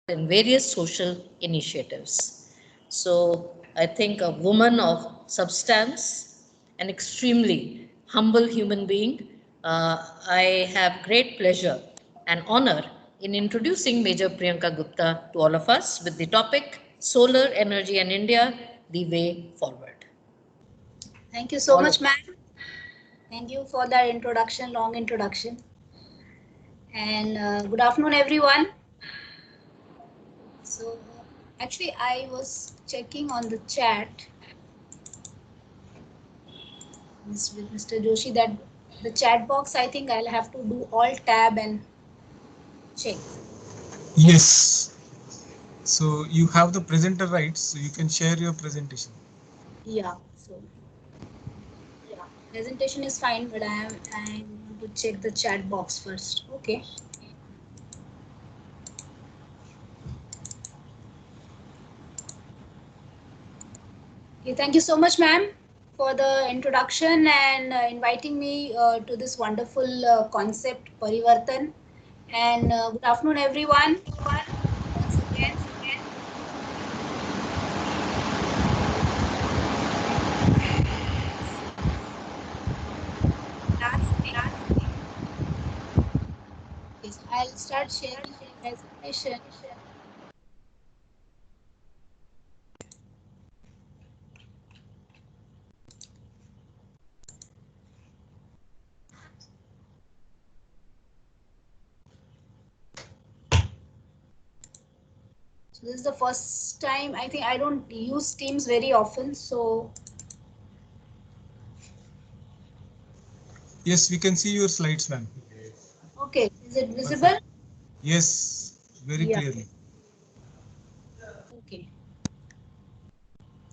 in various social initiatives. So I think a woman of substance, an extremely humble human being, I have great pleasure and honor in introducing Major Priyanka Gupta to all of us with the topic Solar Energy and India, the Way Forward. Thank you so much, ma'am. Thank you for that introduction, long introduction. And good afternoon, everyone. So, actually, I was checking on the chat with Mr. Joshi that the chat box, I think I'll have to do alt tab and check. Yes. So you have the presenter rights, so you can share your presentation. Yeah, so presentation is fine, but I want to check the chat box first. Okay. Okay, thank you so much, ma'am, for the introduction and inviting me to this wonderful concept, Parivartan. And good afternoon, everyone. Once again, yes, I'll start sharing my presentation. So this is the first time. I think I don't use Teams very often. So Yes, we can see your slides, ma'am. okay, is it visible? Perfect. Yes, very Yeah. clearly. Okay.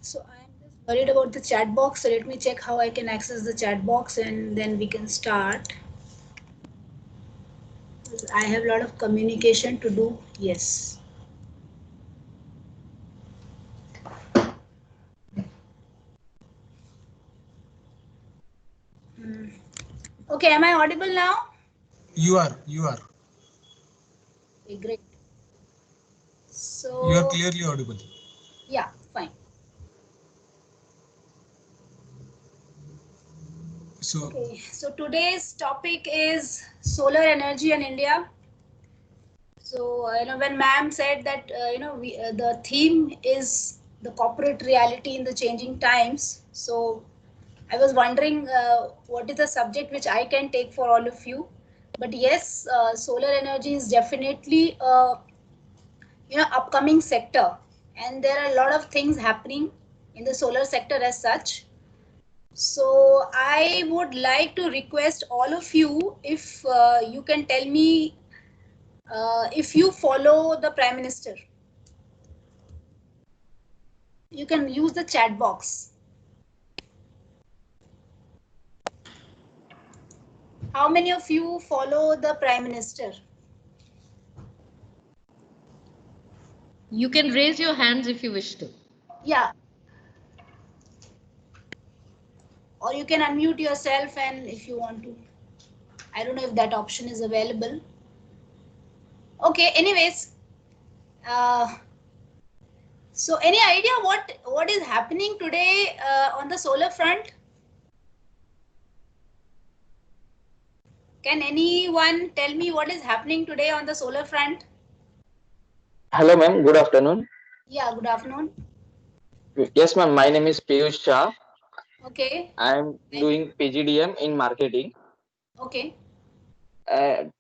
So I'm just worried about the chat box. So let me check how I can access the chat box, and then we can start. I have a lot of communication to do. Yes. Okay, am I audible now? You are. Okay, great. You are So, clearly audible. yeah, fine. So Okay, so today's topic is solar energy in India. So, when ma'am said that, the theme is the corporate reality in the changing times. So, I was wondering what is the subject which I can take for all of you. But yes, solar energy is definitely upcoming sector, and there are a lot of things happening in the solar sector as such. So I would like to request all of you if you can tell me if you follow the Prime Minister. You can use the chat box. How many of you follow the Prime Minister? You can raise your hands if you wish to. Yeah, or you can unmute yourself, and if you want to. I don't know if that option is available. Okay, anyways, uh, so any idea what is happening today on the solar front? Can anyone tell me what is happening today on the solar front? Hello, ma'am. Good afternoon. Yeah, good afternoon. Yes, ma'am. My name is Piyush Shah. Okay. I am doing PGDM in marketing. Okay.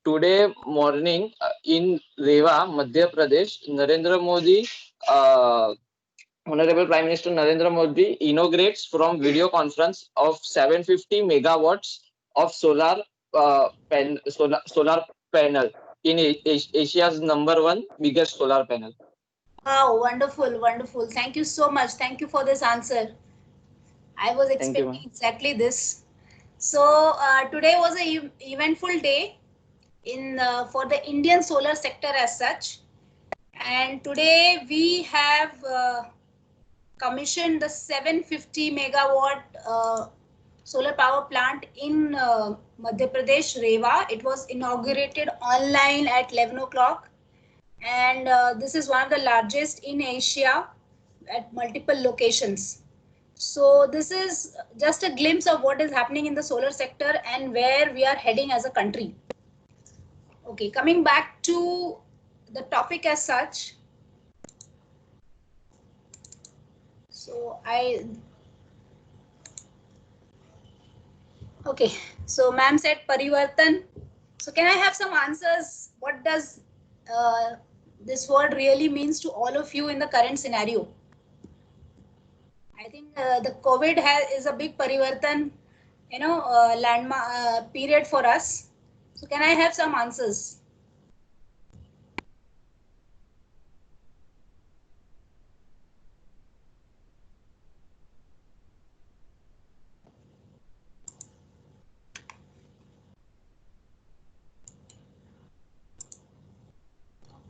Today morning in Rewa, Madhya Pradesh, uh, Honorable Prime Minister Narendra Modi inaugurates from video conference of 750 megawatts of solar panel in Asia's number one biggest solar panel. Wow, wonderful, wonderful. Thank you so much. Thank you for this answer. I was Thank you, expecting ma'am. exactly this. So today was a eventful day in for the Indian solar sector as such. And today we have commissioned the 750 megawatt solar power plant in Madhya Pradesh, Rewa. It was inaugurated online at 11 o'clock. and this is one of the largest in Asia at multiple locations. So this is just a glimpse of what is happening in the solar sector and where we are heading as a country. Okay, coming back to the topic as such. So okay, so ma'am said Parivartan. So can I have some answers? What does this word really means to all of you in the current scenario? I think the COVID is a big Parivartan, landmark period for us. So can I have some answers?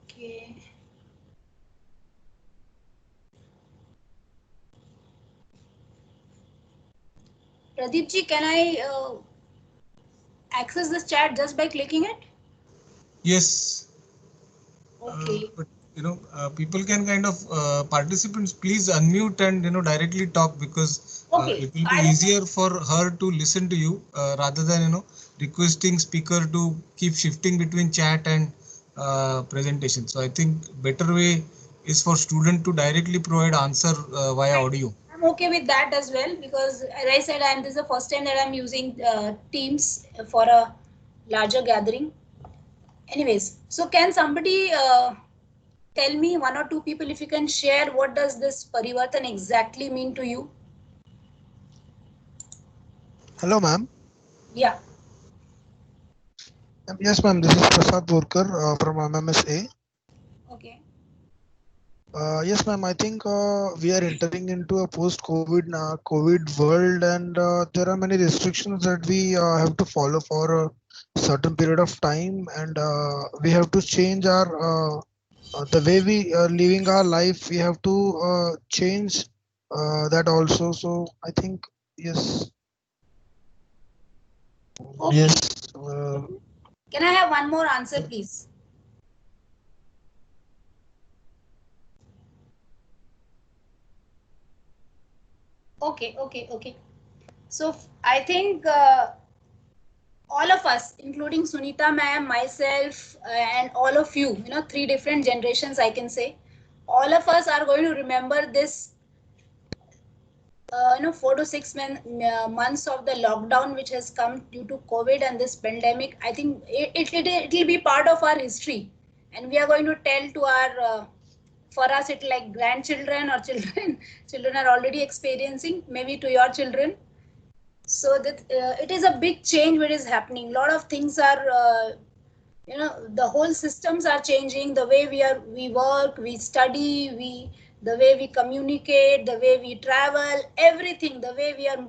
Okay. Pradeep ji, can I access this chat just by clicking it? Yes. Okay. But people can kind of participants please unmute and directly talk, because Okay. it will be easier for her to listen to you rather than requesting speaker to keep shifting between chat and presentation. So I think better way is for student to directly provide answer via audio. I'm okay with that as well, because as I said, this is the first time that I'm using Teams for a larger gathering. Anyways, so can somebody tell me, one or two people, if you can share what does this Parivartan exactly mean to you? Hello, ma'am. Yeah. Yes, ma'am. This is Prasad Borkar from MMSA. Okay. Yes, ma'am. I think we are entering into a post-COVID world, and there are many restrictions that we have to follow for a certain period of time, and we have to change our the way we are living our life. We have to change that also. So I think yes, Okay. yes. Can I have one more answer, please? Okay. So I think all of us, including Sunita ma'am, myself, and all of you, three different generations, I can say, all of us are going to remember this 4 to 6 months of the lockdown which has come due to COVID and this pandemic. I think it will be part of our history, and we are going to tell to our for us it like grandchildren or children. Children are already experiencing, maybe to your children. So that it is a big change what is happening. A lot of things are the whole systems are changing. The way we work, we study, the way we communicate, the way we travel, everything, the way we are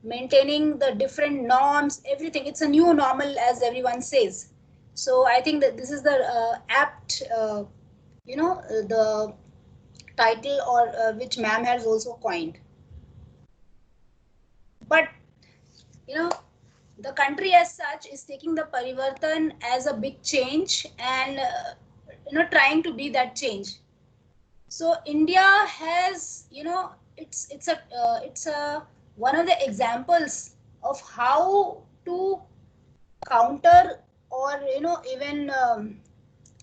maintaining the different norms, everything, it's a new normal, as everyone says. So I think that this is the apt the title, or which ma'am has also coined. But the country as such is taking the Parivartan as a big change, and trying to be that change. So India has it's a one of the examples of how to counter, or even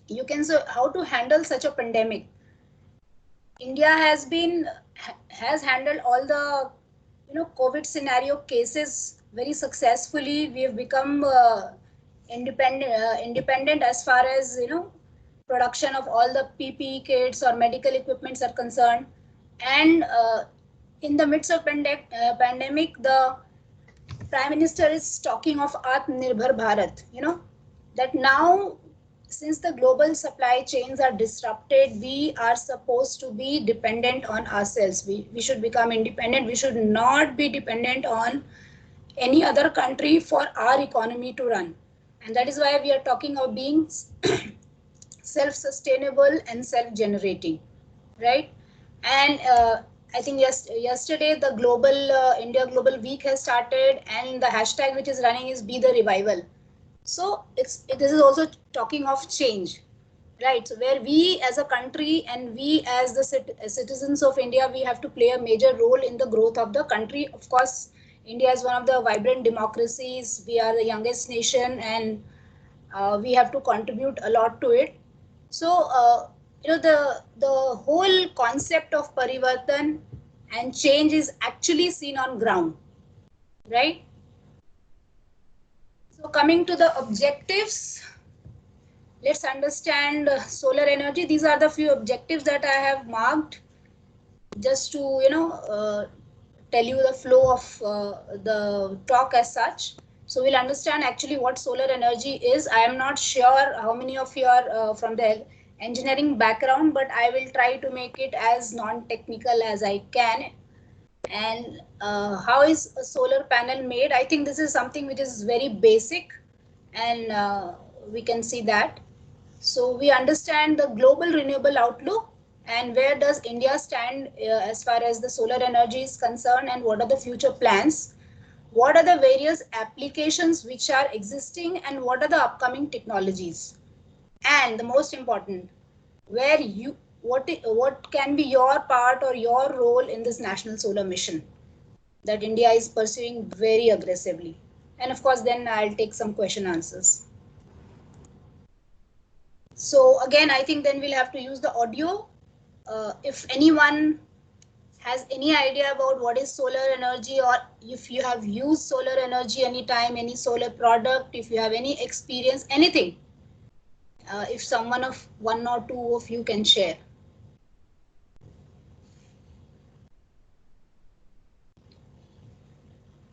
you can say how to handle such a pandemic. India has handled all the COVID scenario cases very successfully. We have become independent as far as production of all the PPE kits or medical equipments are concerned. And in the midst of pandemic, the Prime Minister is talking of Atmanirbhar Bharat. That now, since the global supply chains are disrupted, we are supposed to be dependent on ourselves. We should become independent. We should not be dependent on any other country for our economy to run. And that is why we are talking of being self-sustainable and self-generating, right? And I think yesterday the India Global Week has started, and the hashtag which is running is Be the Revival. So this is also talking of change. right? So where we as a country and we as the citizens of India, we have to play a major role in the growth of the country. Of course, India is one of the vibrant democracies. We are the youngest nation, and we have to contribute a lot to it. So the whole concept of parivartan and change is actually seen on ground, right? So coming to the objectives, let's understand solar energy. These are the few objectives that I have marked just to tell you the flow of the talk as such. So we'll understand actually what solar energy is. I am not sure how many of you are from the engineering background, but I will try to make it as non-technical as I can. And how is a solar panel made? I think this is something which is very basic, and we can see that. So we understand the global renewable outlook and where does India stand as far as the solar energy is concerned, and what are the future plans? What are the various applications which are existing, and what are the upcoming technologies? And the most important, where you what can be your part or your role in this national solar mission that India is pursuing very aggressively. And of course, then I'll take some question answers. So again, I think then we'll have to use the audio. If anyone has any idea about what is solar energy, or if you have used solar energy anytime, any solar product, if you have any experience, anything, if one or two of you can share.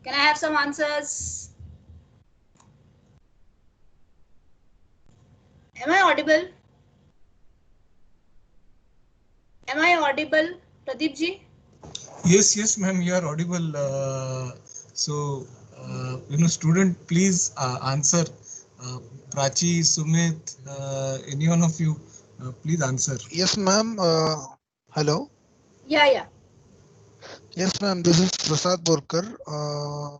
Can I have some answers? Am I audible? Am I audible, Pradeep ji? Yes, ma'am, you are audible. Student, please answer. Prachi, Sumit, any one of you, please answer. Yes, ma'am. Hello. Yeah. Yes, ma'am. This is Prasad Borkar.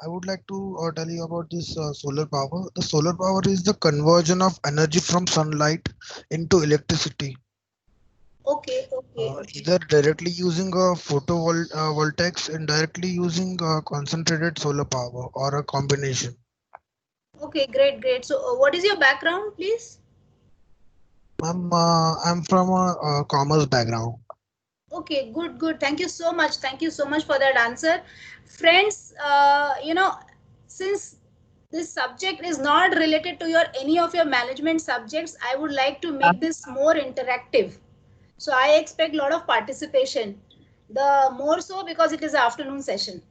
I would like to tell you about this solar power. The solar power is the conversion of energy from sunlight into electricity. Okay. Either directly using a photovoltaics, indirectly using concentrated solar power, or a combination. Okay, great. So what is your background, please? I'm from a commerce background. Okay, good. Thank you so much. Thank you so much for that answer. Friends, since this subject is not related to any of your management subjects, I would like to make this more interactive. So I expect a lot of participation. The more so because it is an afternoon session.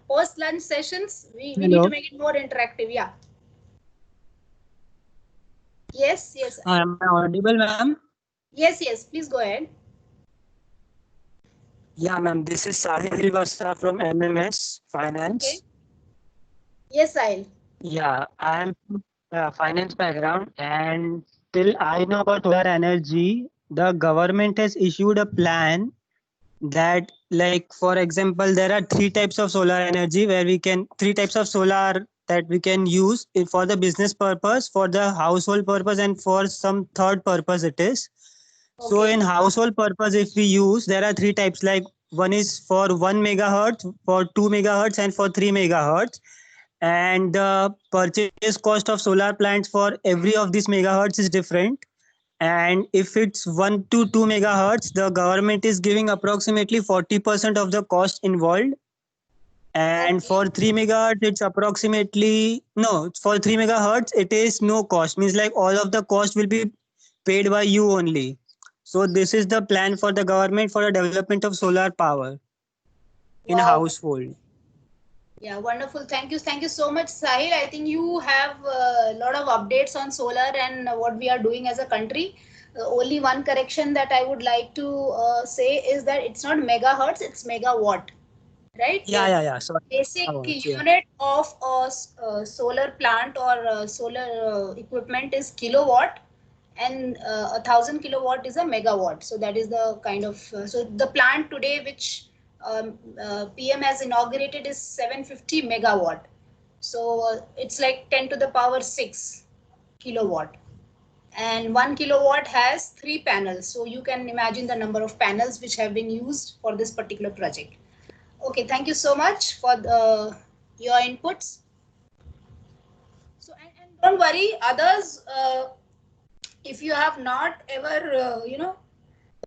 Post lunch sessions, we need to make it more interactive. Yeah. Yes. Am I audible, ma'am? Yes. Please go ahead. Yeah, ma'am. This is Sahil Vasa from MMS Finance. Okay. Yes, Sahil. Yeah, I am finance background, and till I know about solar energy, the government has issued a plan that, like, for example, there are three types of solar energy three types of solar that we can use for the business purpose, for the household purpose, and for some third purpose it is. So Okay. in household purpose, if we use, there are three types, like one is for 1 megahertz, for 2 megahertz, and for 3 megahertz. And the purchase cost of solar plants for every of these megahertz is different. And if it's 1 to 2 megahertz, the government is giving approximately 40% of the cost involved. And Okay. for 3 megahertz, it's approximately, no, for 3 megahertz, it is no cost. Means like all of the cost will be paid by you only. So this is the plan for the government for the development of solar power in a Wow. household. Yeah, wonderful. Thank you so much, Sahil. I think you have a lot of updates on solar and what we are doing as a country. Only one correction that I would like to say is that it's not megahertz, it's megawatt, right? Yeah. So, Basic yeah. unit of a solar plant or solar equipment is kilowatt, and 1,000 kilowatt is a megawatt. So that is the kind of so the plant today which PM has inaugurated is 750 megawatt. So it's like 10 to the power 6 kilowatt. and 1 kilowatt has 3 panels. So you can imagine the number of panels which have been used for this particular project. Okay, thank you so much for your inputs. So and don't worry, others, if you have not ever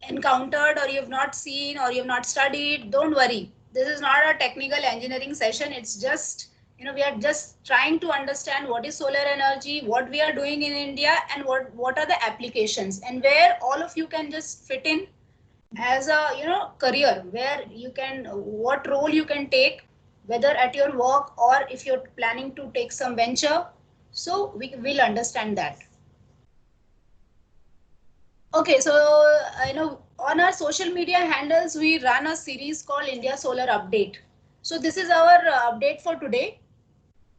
encountered, or you have not seen, or you have not studied, don't worry. This is not a technical engineering session. It's just, we are just trying to understand what is solar energy, what we are doing in India, and what are the applications, and where all of you can just fit in as a career, where you can, what role you can take, whether at your work or if you're planning to take some venture. So we will understand that. Okay, so on our social media handles, we run a series called India Solar Update. So this is our update for today,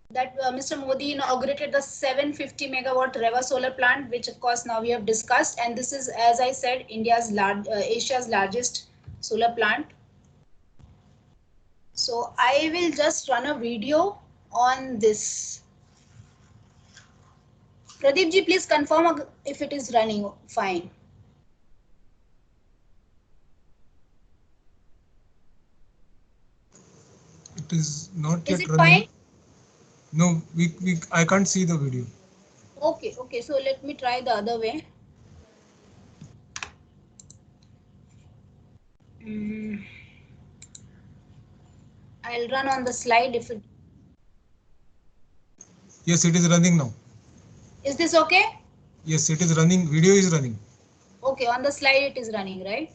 that Mr. Modi inaugurated the 750 megawatt Reva solar plant, which of course now we have discussed. And this is, as I said, Asia's largest solar plant. So I will just run a video on this. Pradeep ji, please confirm if it is running fine. It is not Is yet it running. fine? No, I can't see the video. Okay, so let me try the other way. I'll run on the slide if it. Yes, it is running now. Is this okay? Yes, it is running. Video is running. Okay, on the slide it is running, right?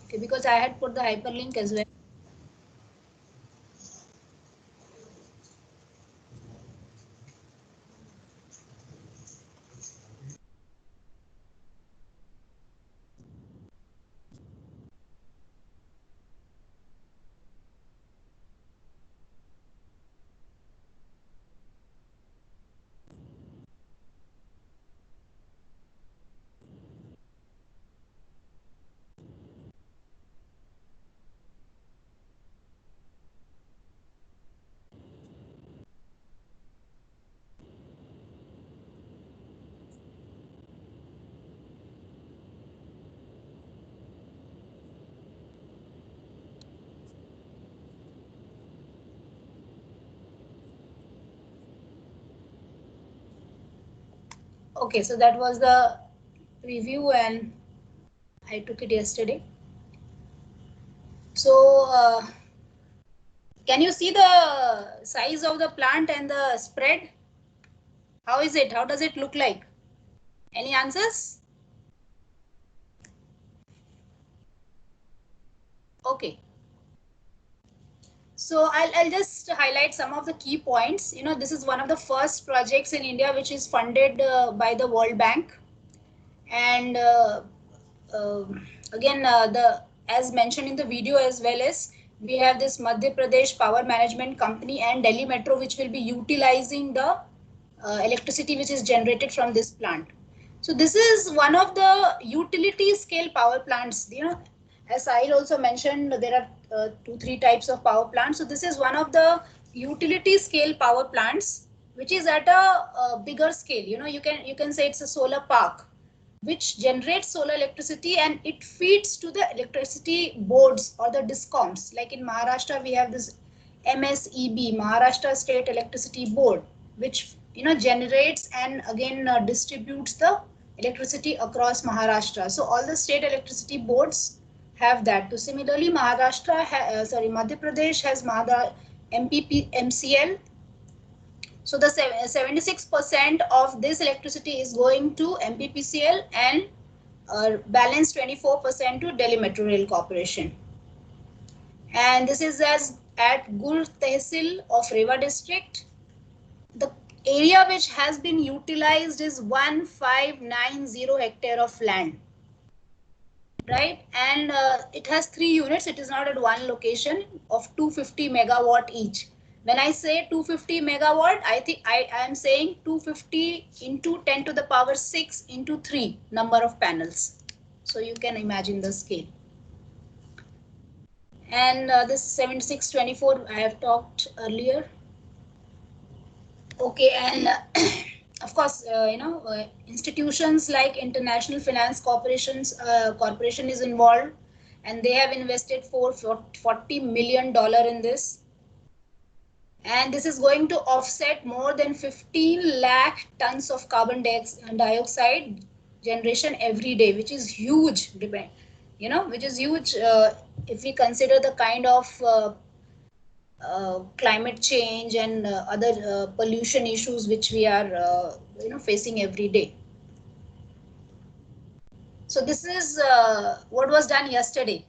Okay, because I had put the hyperlink as well. Okay, so that was the preview and I took it yesterday. So can you see the size of the plant and the spread? How is it? How does it look like? Any answers? Okay. So I'll just highlight some of the key points. This is one of the first projects in India which is funded by the World Bank. And again, as mentioned in the video as well as, we have this Madhya Pradesh Power Management Company and Delhi Metro, which will be utilizing the electricity which is generated from this plant. So this is one of the utility scale power plants. As Sahil also mentioned, there are 2-3 types of power plants. So this is one of the utility scale power plants, which is at a bigger scale. You can say it's a solar park which generates solar electricity, and it feeds to the electricity boards or the discoms. Like in Maharashtra, we have this MSEB, Maharashtra State Electricity Board, which generates and again distributes the electricity across Maharashtra. So all the state electricity boards have that. So similarly, Madhya Pradesh has MCL. So the 76% of this electricity is going to MPPCL, and balance 24% to Delhi Metro Rail Corporation. And this is at Gur Tehsil of Rewa district. The area which has been utilized is 1590 hectare of land, right? And it has 3 units. It is not at one location, of 250 megawatt each. When I say 250 megawatt, I think I am saying 250 into 10 to the power 6 into 3 number of panels. So you can imagine the scale. And this 7624 I have talked earlier. Okay, and of course, institutions like International Finance Corporation is involved, and they have invested $40 million in this. And this is going to offset more than 15 lakh tons of carbon dioxide generation every day, which is huge, which is huge if we consider the kind of climate change and other pollution issues which we are facing every day. So this is what was done yesterday.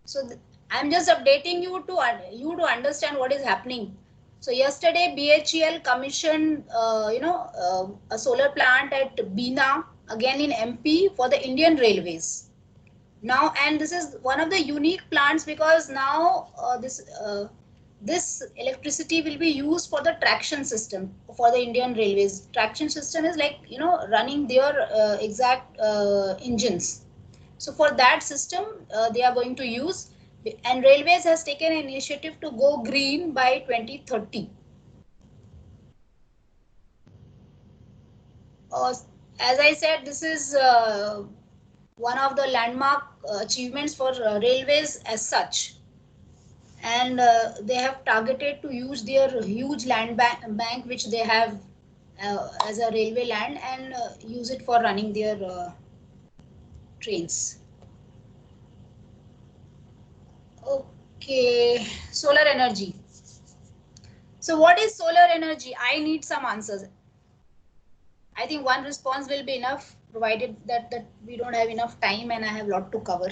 So I'm just updating you to understand what is happening. So yesterday BHEL commissioned a solar plant at Bina, again in MP, for the Indian Railways. Now, and this is one of the unique plants because now this electricity will be used for the traction system for the Indian Railways. Traction system is like, running their exact engines. So for that system, they are going to use, and Railways has taken an initiative to go green by 2030. As I said, this is one of the landmark achievements for Railways as such. And they have targeted to use their huge land bank which they have as a railway land, and use it for running their trains. Okay, solar energy. So what is solar energy? I need some answers. I think one response will be enough, provided that we don't have enough time and I have a lot to cover.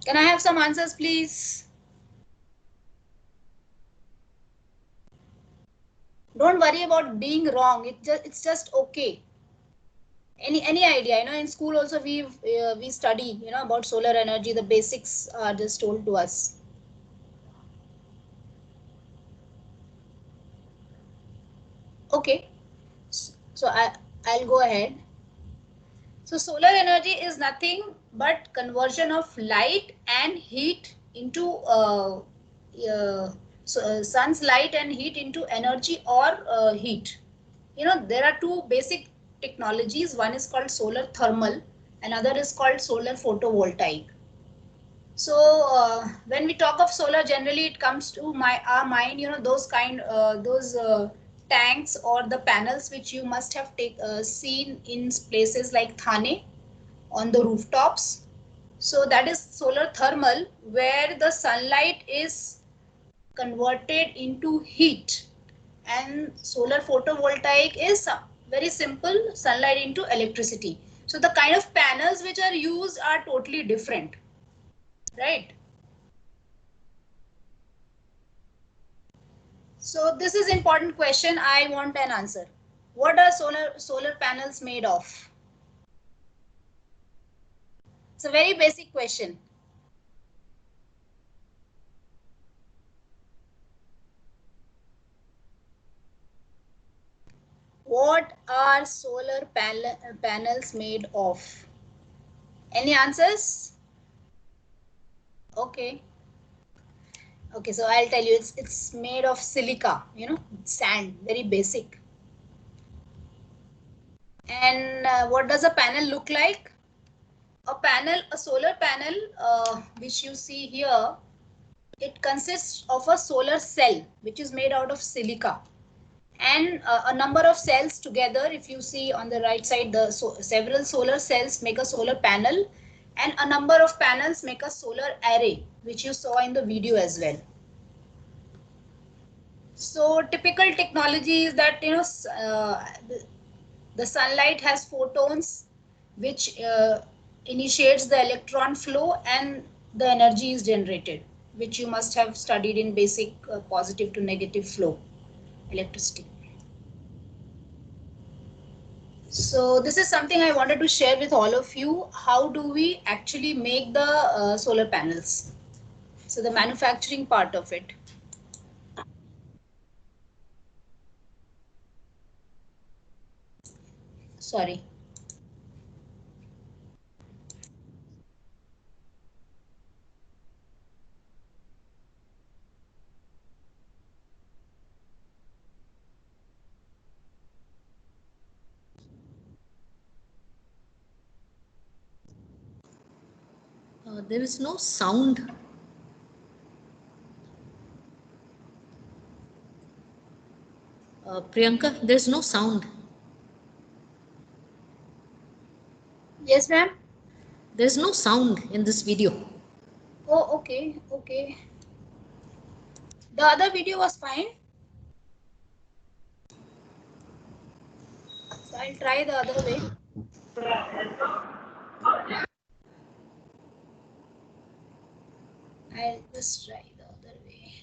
Can I have some answers, please? Don't worry about being wrong. It's just okay. Any idea? In school also we study about solar energy. The basics are just told to us. Okay, so I'll go ahead. So solar energy is nothing but conversion of light and heat into sun's light and heat into energy or heat. There are two basic technologies. One is called solar thermal, another is called solar photovoltaic. So when we talk of solar, generally it comes to our mind, those tanks or the panels which you must have seen in places like Thane on the rooftops. So that is solar thermal, where the sunlight is converted into heat, and solar photovoltaic is very simple, sunlight into electricity. So the kind of panels which are used are totally different, right? So this is important question. I want an answer. What are solar panels made of? It's a very basic question. What are solar panels made of? Any answers? Okay. Okay, so I'll tell you, it's made of silica, sand, very basic. And what does a panel look like? A solar panel, which you see here, it consists of a solar cell, which is made out of silica, and a number of cells together. If you see on the right side, several solar cells make a solar panel, and a number of panels make a solar array, which you saw in the video as well. So typical technology is that the sunlight has photons, which initiates the electron flow, and the energy is generated, which you must have studied in basic positive to negative flow electricity. So this is something I wanted to share with all of you. How do we actually make the solar panels? So the manufacturing part of it. Sorry. There is no sound. Priyanka, there's no sound. Yes, ma'am. There's no sound in this video. Oh, okay, okay. The other video was fine. So I'll try the other way. I'll just try the other way.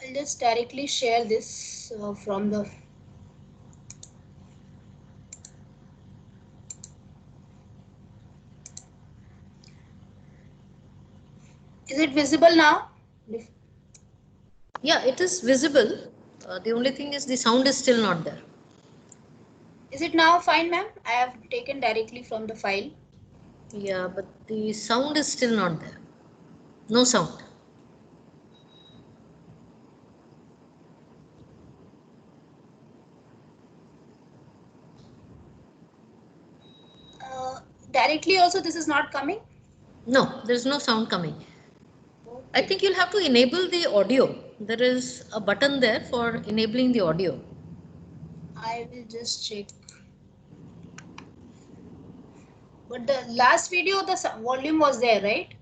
I'll just directly share this from the. Is it visible now? Yeah, it is visible. The only thing is the sound is still not there. Is it now fine, ma'am? I have taken directly from the file. Yeah, but the sound is still not there. No sound. Directly also this is not coming? No, there's no sound coming. I think you'll have to enable the audio. There is a button there for enabling the audio. I will just check. But the last video, the volume was there, right?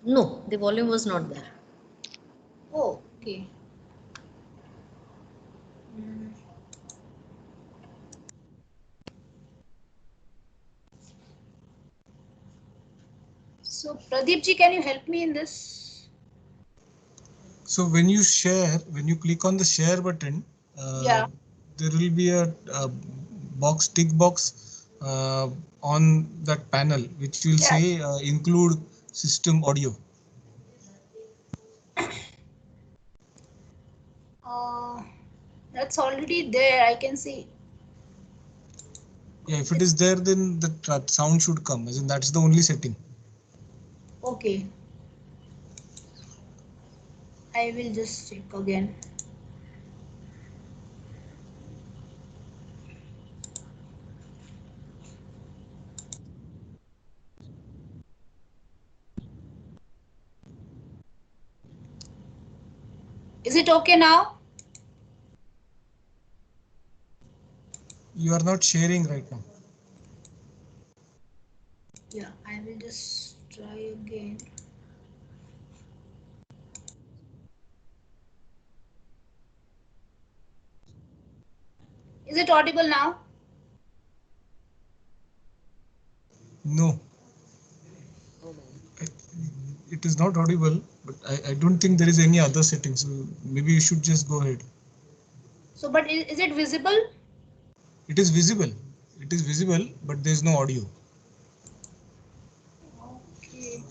No, the volume was not there. Oh, okay. Hmm. So Pradeep ji, can you help me in this? So when you share, when you click on the share button, Yeah. there will be a box, tick box on that panel, which will Yeah. say include system audio. That's already there. I can see. Yeah, if it is there, then the sound should come. As in, that's the only setting. Okay. I will just check again. Is it okay now? You are not sharing right now. Yeah, I will just try again. Is it audible now? No. It is not audible, but I don't think there is any other setting. So maybe you should just go ahead. So, but is it visible? It is visible. It is visible, but there is no audio. Okay.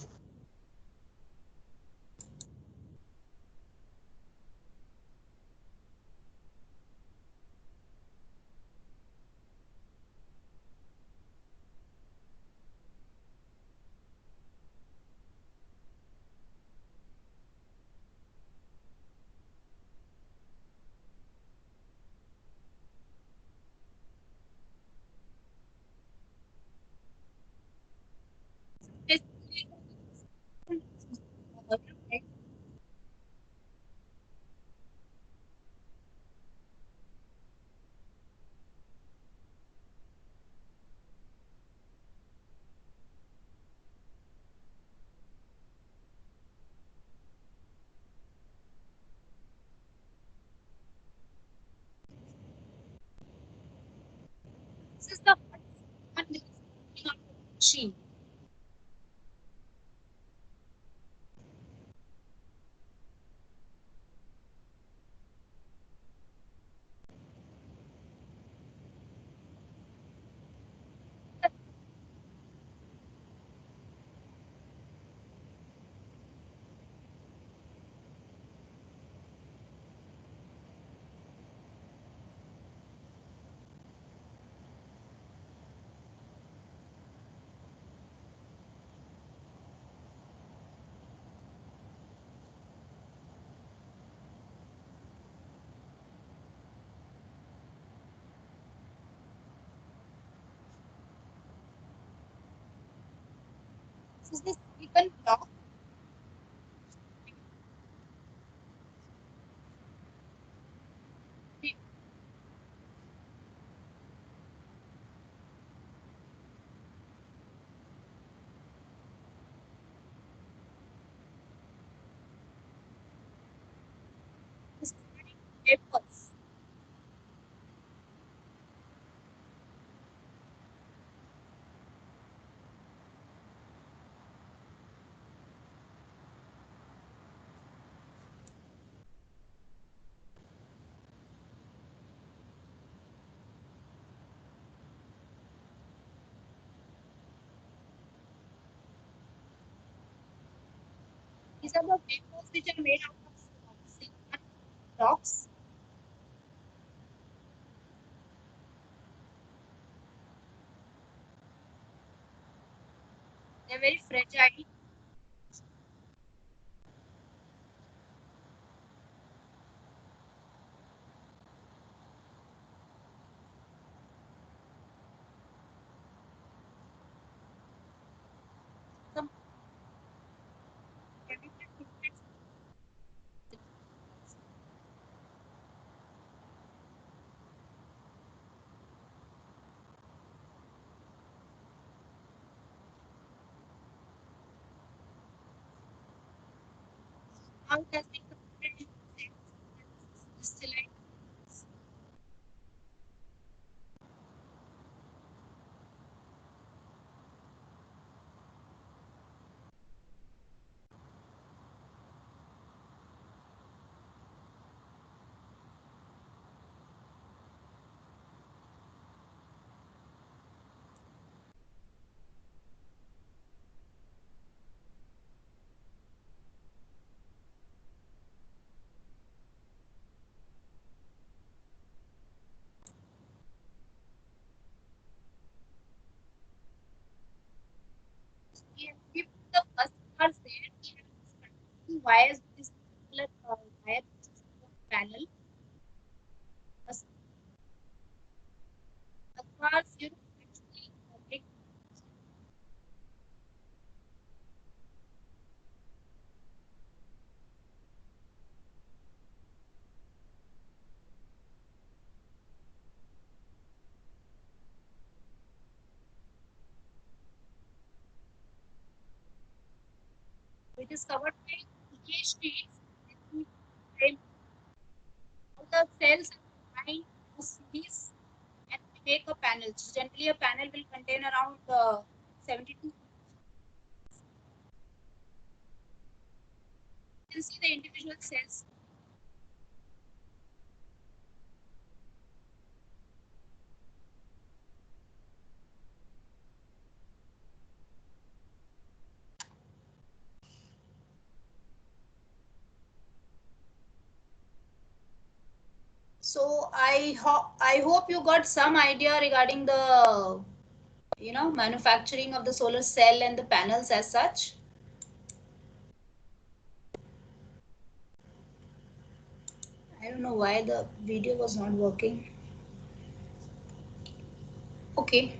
This is the one which is on the machine. is the silicon block. Papers. These are the papers which are made out of silicon blocks. They're very fragile. Some chemical treatments. How it has been converted into distillate. We put the bus bars there. We have these wires with this particular wire which is the panel. Bus bars, actually make. It is covered by PVA sheets. All the cells are combined into series and we make a panel. Generally, a panel will contain around 72. You can see the individual cells. So I hope you got some idea regarding the manufacturing of the solar cell and the panels as such. I don't know why the video was not working. Okay.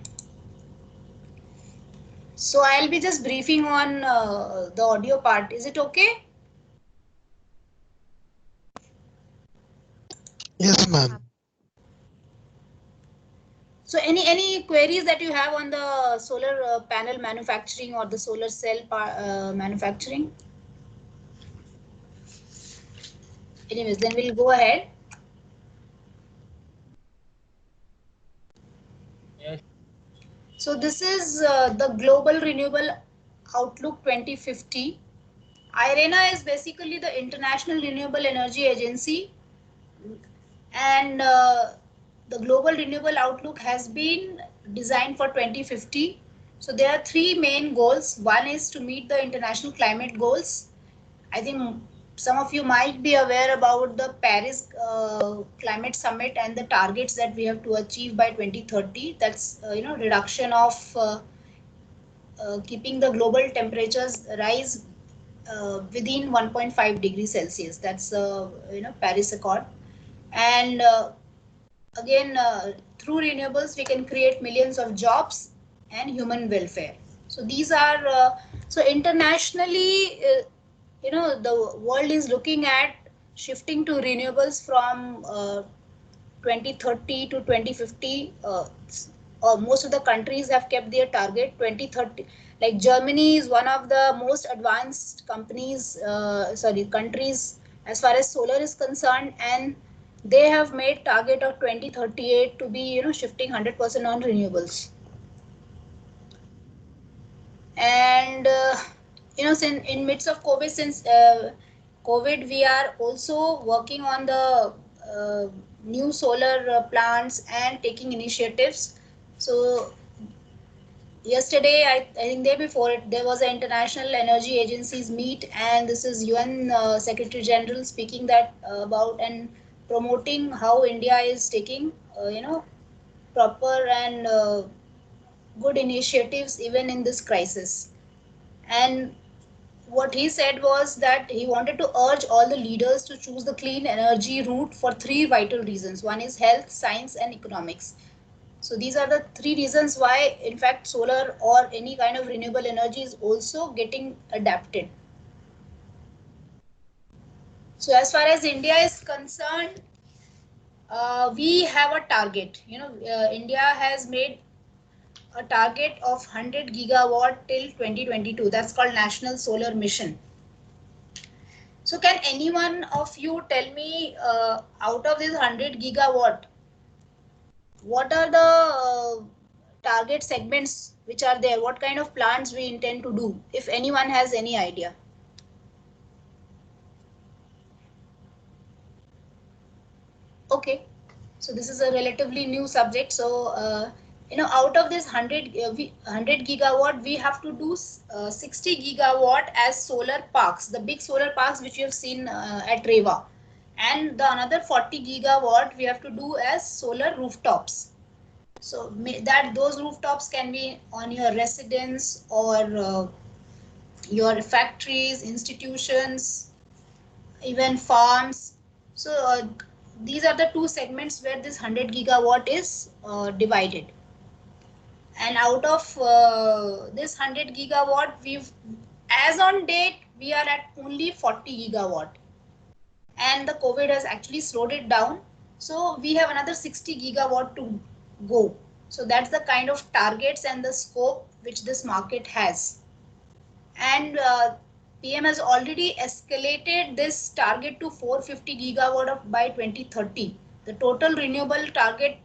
So I'll be just briefing on the audio part. Is it okay? Yes, ma'am. So any queries that you have on the solar panel manufacturing or the solar cell manufacturing? Anyways, then we'll go ahead. Yes. So this is the Global Renewable Outlook 2050. IRENA is basically the International Renewable Energy Agency, and the Global Renewable Outlook has been designed for 2050. So there are three main goals. One is to meet the international climate goals. I think some of you might be aware about the Paris Climate Summit and the targets that we have to achieve by 2030. That's reduction of keeping the global temperatures rise within 1.5 degrees Celsius. That's Paris Accord. And again, through renewables, we can create millions of jobs and human welfare. So these are So internationally, the world is looking at shifting to renewables from 2030 to 2050. Most of the countries have kept their target 2030. Like Germany is one of the most advanced countries as far as solar is concerned, and they have made target of 2038 to be shifting 100% on renewables. And since in midst of COVID, since COVID, we are also working on the new solar plants and taking initiatives. So yesterday, I think day before it, there was an International Energy Agency's meet, and this is UN Secretary General speaking that about and promoting how India is taking proper and good initiatives even in this crisis. And what he said was that he wanted to urge all the leaders to choose the clean energy route for three vital reasons. One is health, science, and economics. So these are the three reasons why, in fact, solar or any kind of renewable energy is also getting adapted. So as far as India is concerned, we have a target. India has made a target of 100 gigawatt till 2022. That's called National Solar Mission. So can any one of you tell me out of this 100 gigawatt, what are the target segments which are there? What kind of plants we intend to do, if anyone has any idea? Okay, so this is a relatively new subject. So out of this 100 gigawatt, we have to do 60 gigawatt as solar parks, the big solar parks which you have seen at Rewa, and the another 40 gigawatt we have to do as solar rooftops. So that those rooftops can be on your residence or your factories, institutions, even farms. So these are the two segments where this 100 gigawatt is divided. And out of this 100 gigawatt, as on date, we are at only 40 gigawatt. And the COVID has actually slowed it down. So we have another 60 gigawatt to go. So that's the kind of targets and the scope which this market has. And PM has already escalated this target to 450 gigawatt by 2030. The total renewable target,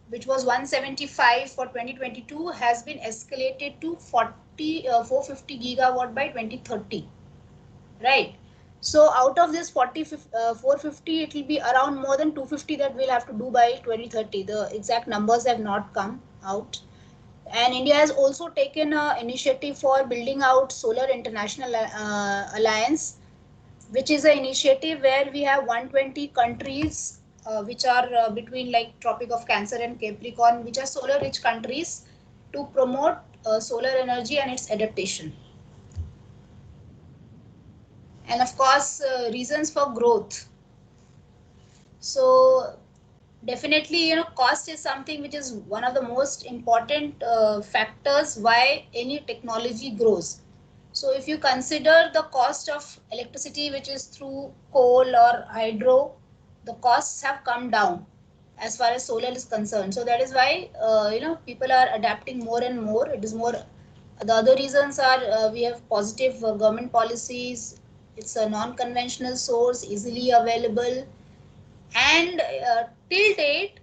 which was 175 for 2022, has been escalated to 450 gigawatt by 2030. Right. So out of this 450, it will be around more than 250 that we'll have to do by 2030. The exact numbers have not come out. And India has also taken an initiative for building out Solar International Alliance, which is an initiative where we have 120 countries which are between like Tropic of Cancer and Capricorn, which are solar rich countries, to promote solar energy and its adaptation. And of course, reasons for growth. So definitely, cost is something which is one of the most important factors why any technology grows. So if you consider the cost of electricity, which is through coal or hydro, the costs have come down as far as solar is concerned. So that is why, people are adapting more and more. It is more. The other reasons are we have positive government policies. It's a non-conventional source, easily available. And till date,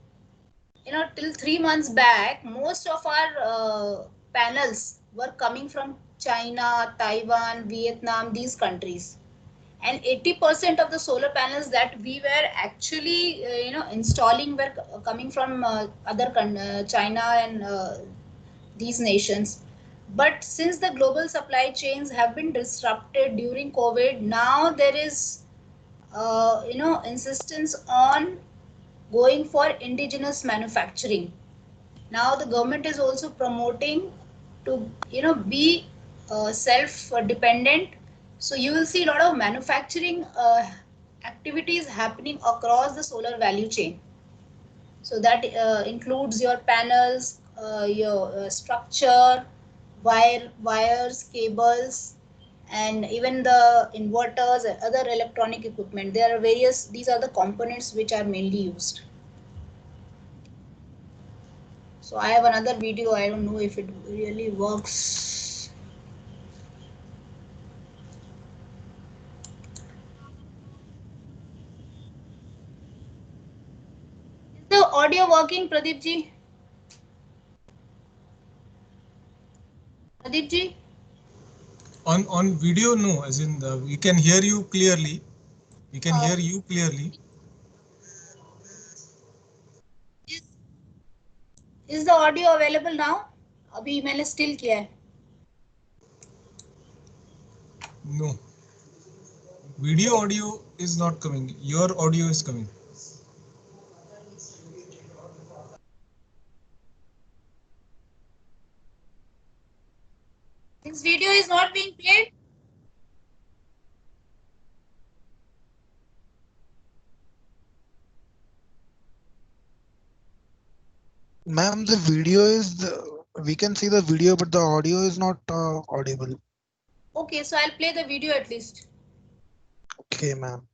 till 3 months back, most of our panels were coming from China, Taiwan, Vietnam, these countries. And 80% of the solar panels that we were actually, installing were coming from China and these nations. But since the global supply chains have been disrupted during COVID, now there is, insistence on going for indigenous manufacturing. Now the government is also promoting to, be self-dependent. So you will see a lot of manufacturing activities happening across the solar value chain. So that includes your panels, your structure, wires, cables, and even the inverters and other electronic equipment. There are various, these are the components which are mainly used. So I have another video, I don't know if it really works. Is the audio working, Pradeep ji? Pradeep ji? On video, no, as in we can hear you clearly. We can hear you clearly. Is the audio available now? अभी मैंने still किया है. No. Video audio is not coming. Your audio is coming. This video is not being played. Ma'am, the video is, we can see the video, but the audio is not audible. Okay, so I'll play the video at least. Okay, ma'am.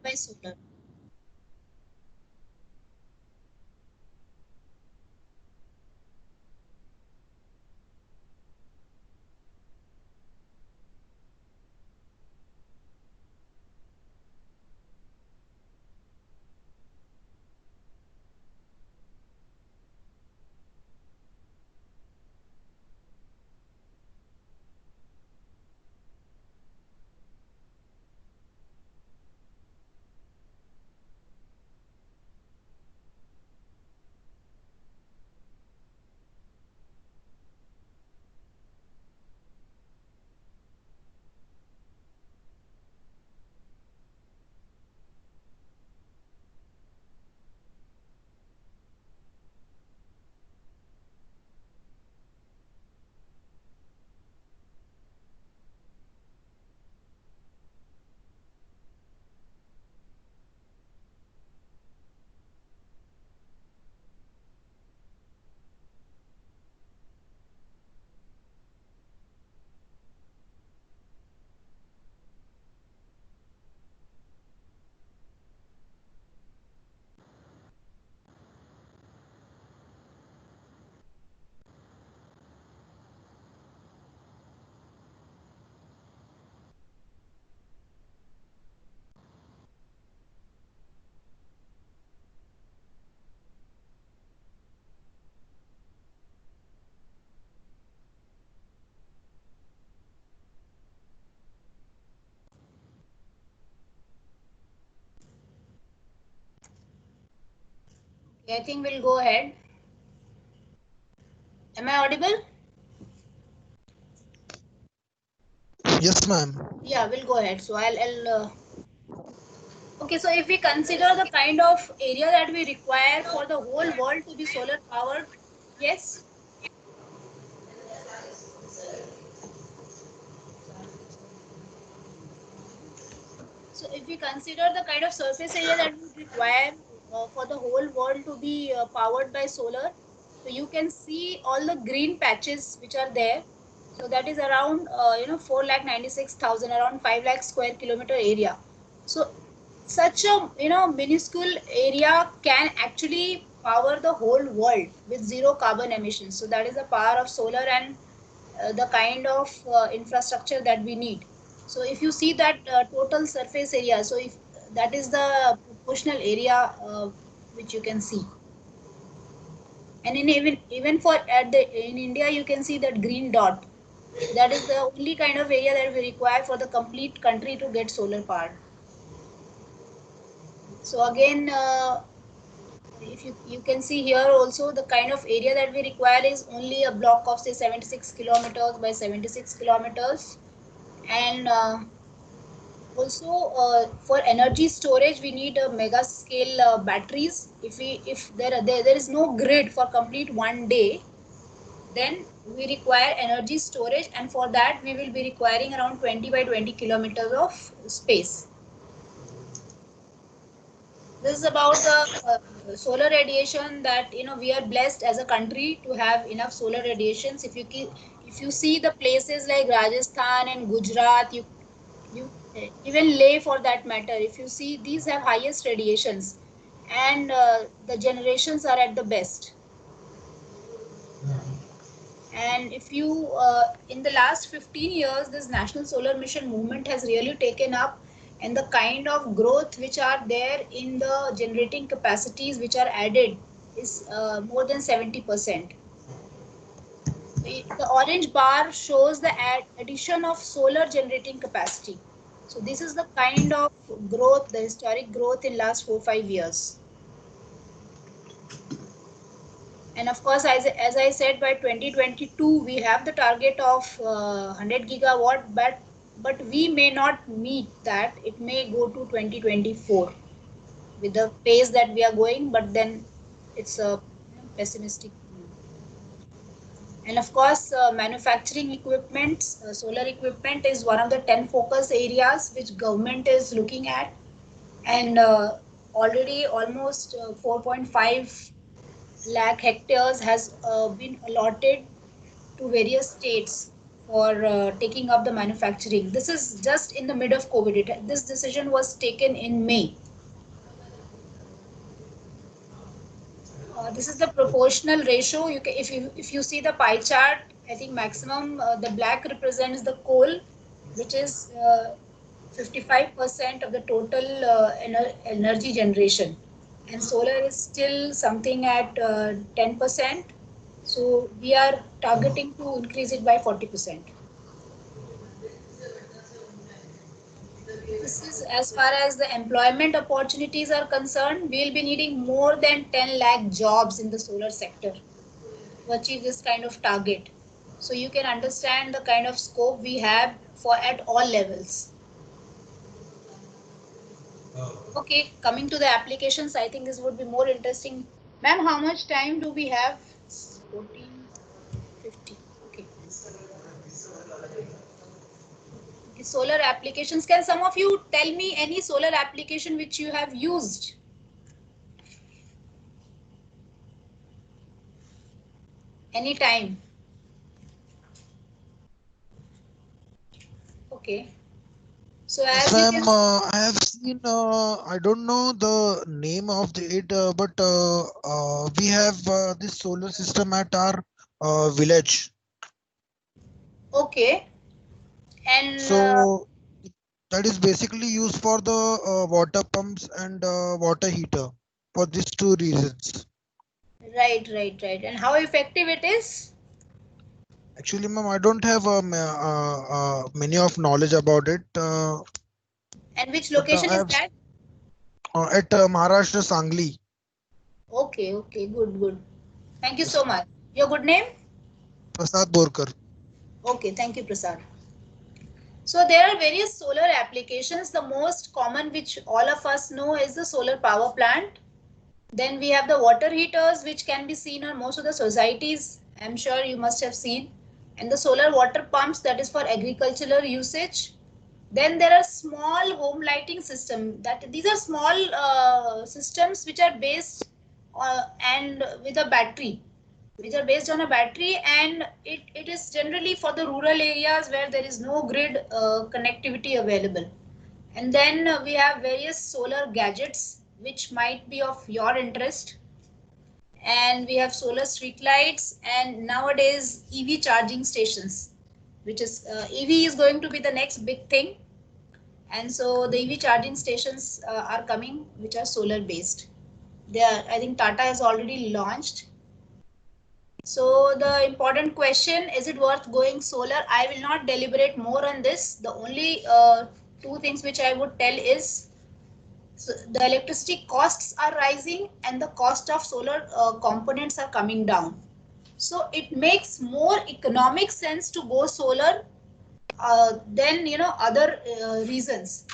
By solar. Okay, I think we'll go ahead. Am I audible? Yes, ma'am. Yeah, we'll go ahead. So I'll okay, so if we consider the kind of area that we require for the whole world to be solar powered, yes. So if we consider the kind of surface area that we require for the whole world to be powered by solar, So you can see all the green patches which are there. So that is around 4,96,000, around 5 lakh square kilometer area. So such a minuscule area can actually power the whole world with zero carbon emissions. So that is the power of solar and the kind of infrastructure that we need. So if you see that total surface area, so if that is the proportional area which you can see. And in even for in India, you can see that green dot. That is the only kind of area that we require for the complete country to get solar power. So again, if you can see here also, the kind of area that we require is only a block of say 76 kilometers by 76 kilometers. And also for energy storage, we need a mega scale batteries. If there is no grid for complete one day, then we require energy storage, and for that we will be requiring around 20 by 20 kilometers of space. This is about the solar radiation, that we are blessed as a country to have enough solar radiations. If you see the places like Rajasthan and Gujarat, you even Leh for that matter, if you see, these have highest radiations, and the generations are at the best. And if you in the last 15 years, this national solar mission movement has really taken up, and the kind of growth which are there in the generating capacities which are added is more than 70%. The orange bar shows the addition of solar generating capacity. So this is the kind of growth, the historic growth in last 4-5 years. And of course, as I said, by 2022, we have the target of 100 gigawatt, but we may not meet that. It may go to 2024 with the pace that we are going, but then it's a pessimistic view. And of course, manufacturing equipment, solar equipment is one of the 10 focus areas which government is looking at. And already almost 4.5 lakh hectares has been allotted to various states for taking up the manufacturing. This is just in the mid of COVID. This decision was taken in May. This is the proportional ratio. If you see the pie chart, I think maximum the black represents the coal, which is 55% of the total energy generation, and solar is still something at 10%. So we are targeting to increase it by 40%. This is as far as the employment opportunities are concerned. We'll be needing more than 10 lakh jobs in the solar sector to achieve this kind of target. So you can understand the kind of scope we have for at all levels. Okay, coming to the applications, I think this would be more interesting. Ma'am, how much time do we have? 14:50. Okay. Solar applications. Can some of you tell me any solar application which you have used? Anytime. Okay. So as Yes, you ma'am, can, I have seen, I don't know the name of it, but we have this solar system at our village. okay. And So that is basically used for the water pumps and water heater for these two reasons. right. And how effective it is? Actually, ma'am, I don't have many of knowledge about it, And which but location I is have that? at Maharashtra Sangli. Okay, good. Thank you so Yes, much. Your good name? Prasad Borkar. Okay, thank you, Prasad. So there are various solar applications. The most common which all of us know is the solar power plant. Then we have the water heaters, which can be seen on most of the societies. I'm sure you must have seen. And the solar water pumps, that is for agricultural usage. Then there are small home lighting system. These are small systems which are based and with a battery. which are based on a battery, and it is generally for the rural areas where there is no grid connectivity available. And then we have various solar gadgets which might be of your interest, and we have solar street lights, and nowadays EV charging stations, which is EV is going to be the next big thing. And so the EV charging stations are coming, which are solar based. They are, I think Tata has already launched. So the important question, is it worth going solar? I will not deliberate more on this. The only two things which I would tell is, so the electricity costs are rising and the cost of solar components are coming down. So it makes more economic sense to go solar than other reasons.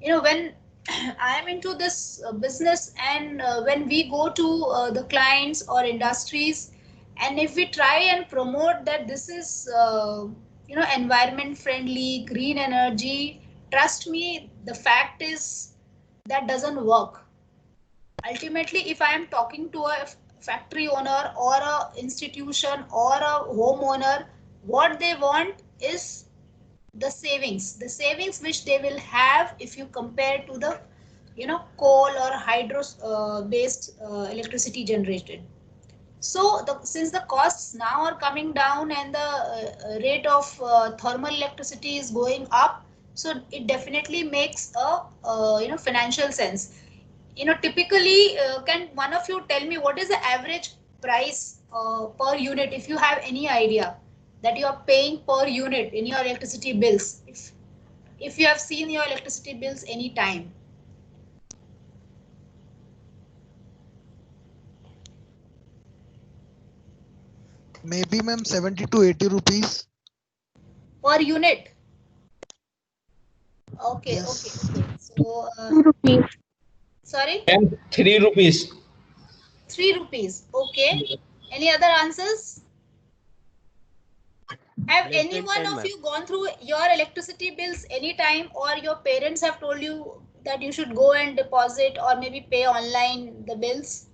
When I am into this business, and when we go to the clients or industries, and if we try and promote that this is environment friendly, green energy, trust me, the fact is that doesn't work. Ultimately, if I am talking to a factory owner or a institution or a homeowner, what they want is the savings which they will have if you compare to the coal or hydro based electricity generated. So since the costs now are coming down and the rate of thermal electricity is going up, so it definitely makes a financial sense. Typically, can one of you tell me what is the average price per unit, if you have any idea, that you are paying per unit in your electricity bills, if you have seen your electricity bills any time? Maybe ma'am 70 to 80 rupees. Per unit? Okay, Yes. okay. So, 2 rupees. sorry? And 3 rupees. 3 rupees. Okay. Any other answers? Have Less any than one 10, of ma'am. you gone through your electricity bills anytime, or your parents have told you that you should go and deposit or maybe pay online the bills?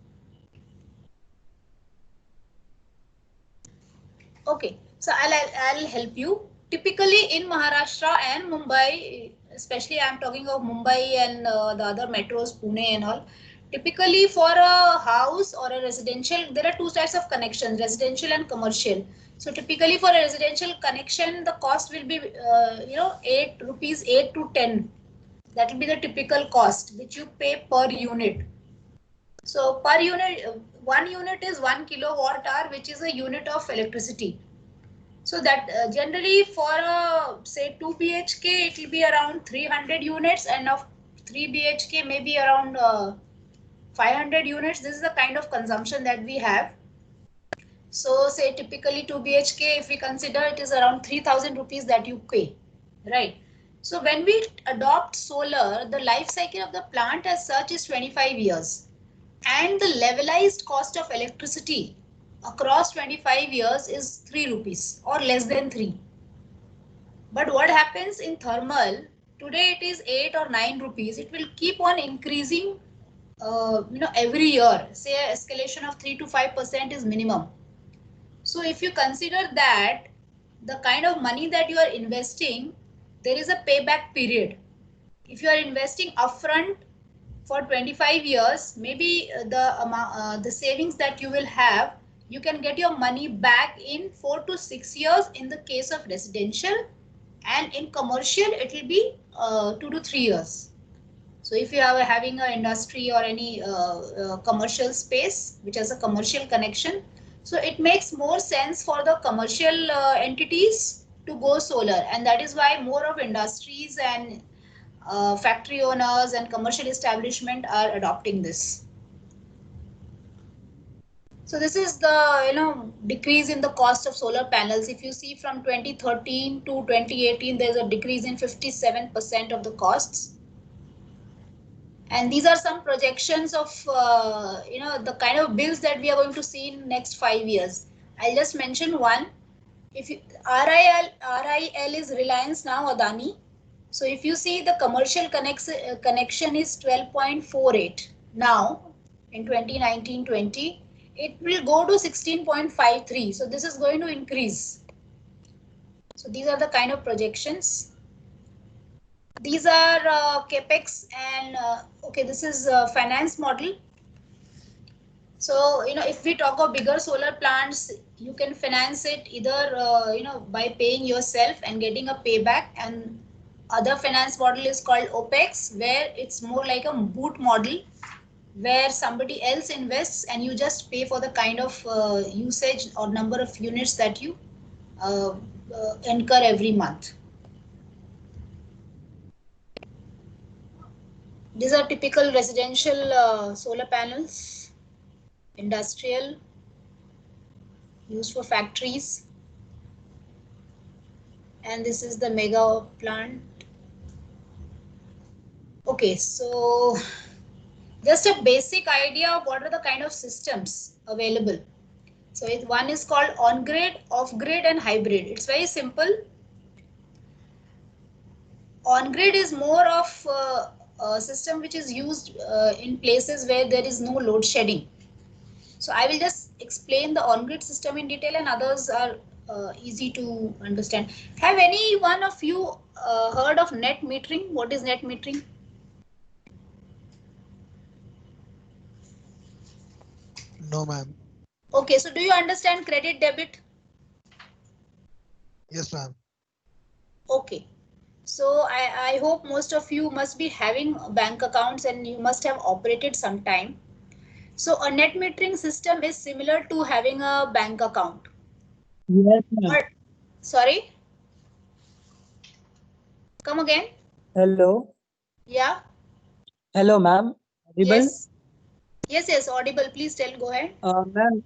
Okay, so I'll help you. Typically in Maharashtra and Mumbai, especially I'm talking of Mumbai and the other metros, Pune and all. Typically for a house or a residential, there are two types of connections, residential and commercial. So typically for a residential connection, the cost will be 8 rupees, 8 to 10. That will be the typical cost which you pay per unit. So per unit, 1 unit is 1 kWh, which is a unit of electricity. So that generally for say 2 BHK, it will be around 300 units, and of 3 BHK maybe around 500 units. This is the kind of consumption that we have. So say typically 2 BHK, if we consider, it is around 3,000 rupees that you pay, right? So when we adopt solar, the life cycle of the plant as such is 25 years. And the levelized cost of electricity across 25 years is 3 rupees or less than 3. But what happens in thermal, today it is 8 or 9 rupees. It will keep on increasing every year. Say escalation of 3 to 5% is minimum. So if you consider that, the kind of money that you are investing, there is a payback period. If you are investing upfront for 25 years, maybe the savings that you will have, you can get your money back in 4 to 6 years in the case of residential, and in commercial it will be 2 to 3 years. So if you are having an industry or any commercial space which has a commercial connection, so it makes more sense for the commercial entities to go solar, and that is why more of industries and factory owners and commercial establishment are adopting this. So this is the decrease in the cost of solar panels. If you see from 2013 to 2018, there's a decrease in 57% of the costs. And these are some projections of the kind of bills that we are going to see in next 5 years. I'll just mention one. If you, RIL is Reliance now Adani. So if you see, the commercial connection is 12.48 now in 2019-20, it will go to 16.53. So this is going to increase. So these are the kind of projections. These are capex and okay, this is finance model. So if we talk of bigger solar plants, you can finance it either by paying yourself and getting a payback, and other finance model is called OPEX, where it's more like a boot model, where somebody else invests and you just pay for the kind of usage or number of units that you incur every month. These are typical residential solar panels, industrial, used for factories. And this is the mega plant. Okay, so just a basic idea of what are the kind of systems available. So one is called on-grid, off-grid and hybrid. It's very simple. On-grid is more of a system which is used in places where there is no load shedding. So I will just explain the on-grid system in detail, and others are easy to understand. Have any one of you heard of net metering? What is net metering? No, ma'am. Okay, so do you understand credit debit? Yes, ma'am. Okay. So I hope most of you must be having bank accounts and you must have operated sometime. So a net metering system is similar to having a bank account. Yes, ma'am. Sorry? Come again? Hello. Yeah? Hello, ma'am. Audible? Yes. Yes, audible. Please go ahead. Ma'am,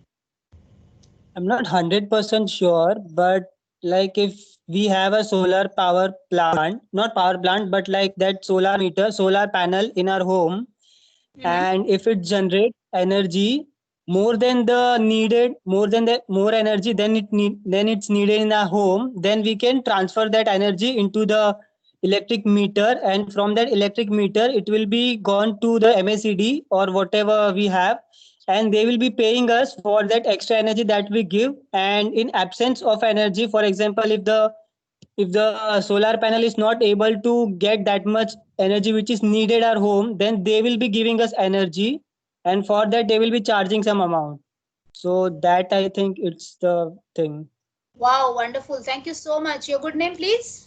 I'm not 100% sure, but like if we have a solar power plant, not power plant, but like that solar meter, solar panel in our home, and if it generates energy more than the needed, more energy than it's needed in our home, then we can transfer that energy into the electric meter, and from that electric meter it will be gone to the MACD or whatever we have, and they will be paying us for that extra energy that we give. And in absence of energy, for example, if the solar panel is not able to get that much energy which is needed at home, then they will be giving us energy, and for that they will be charging some amount. So that I think it's the thing. Wow, wonderful. Thank you so much. Your good name, please?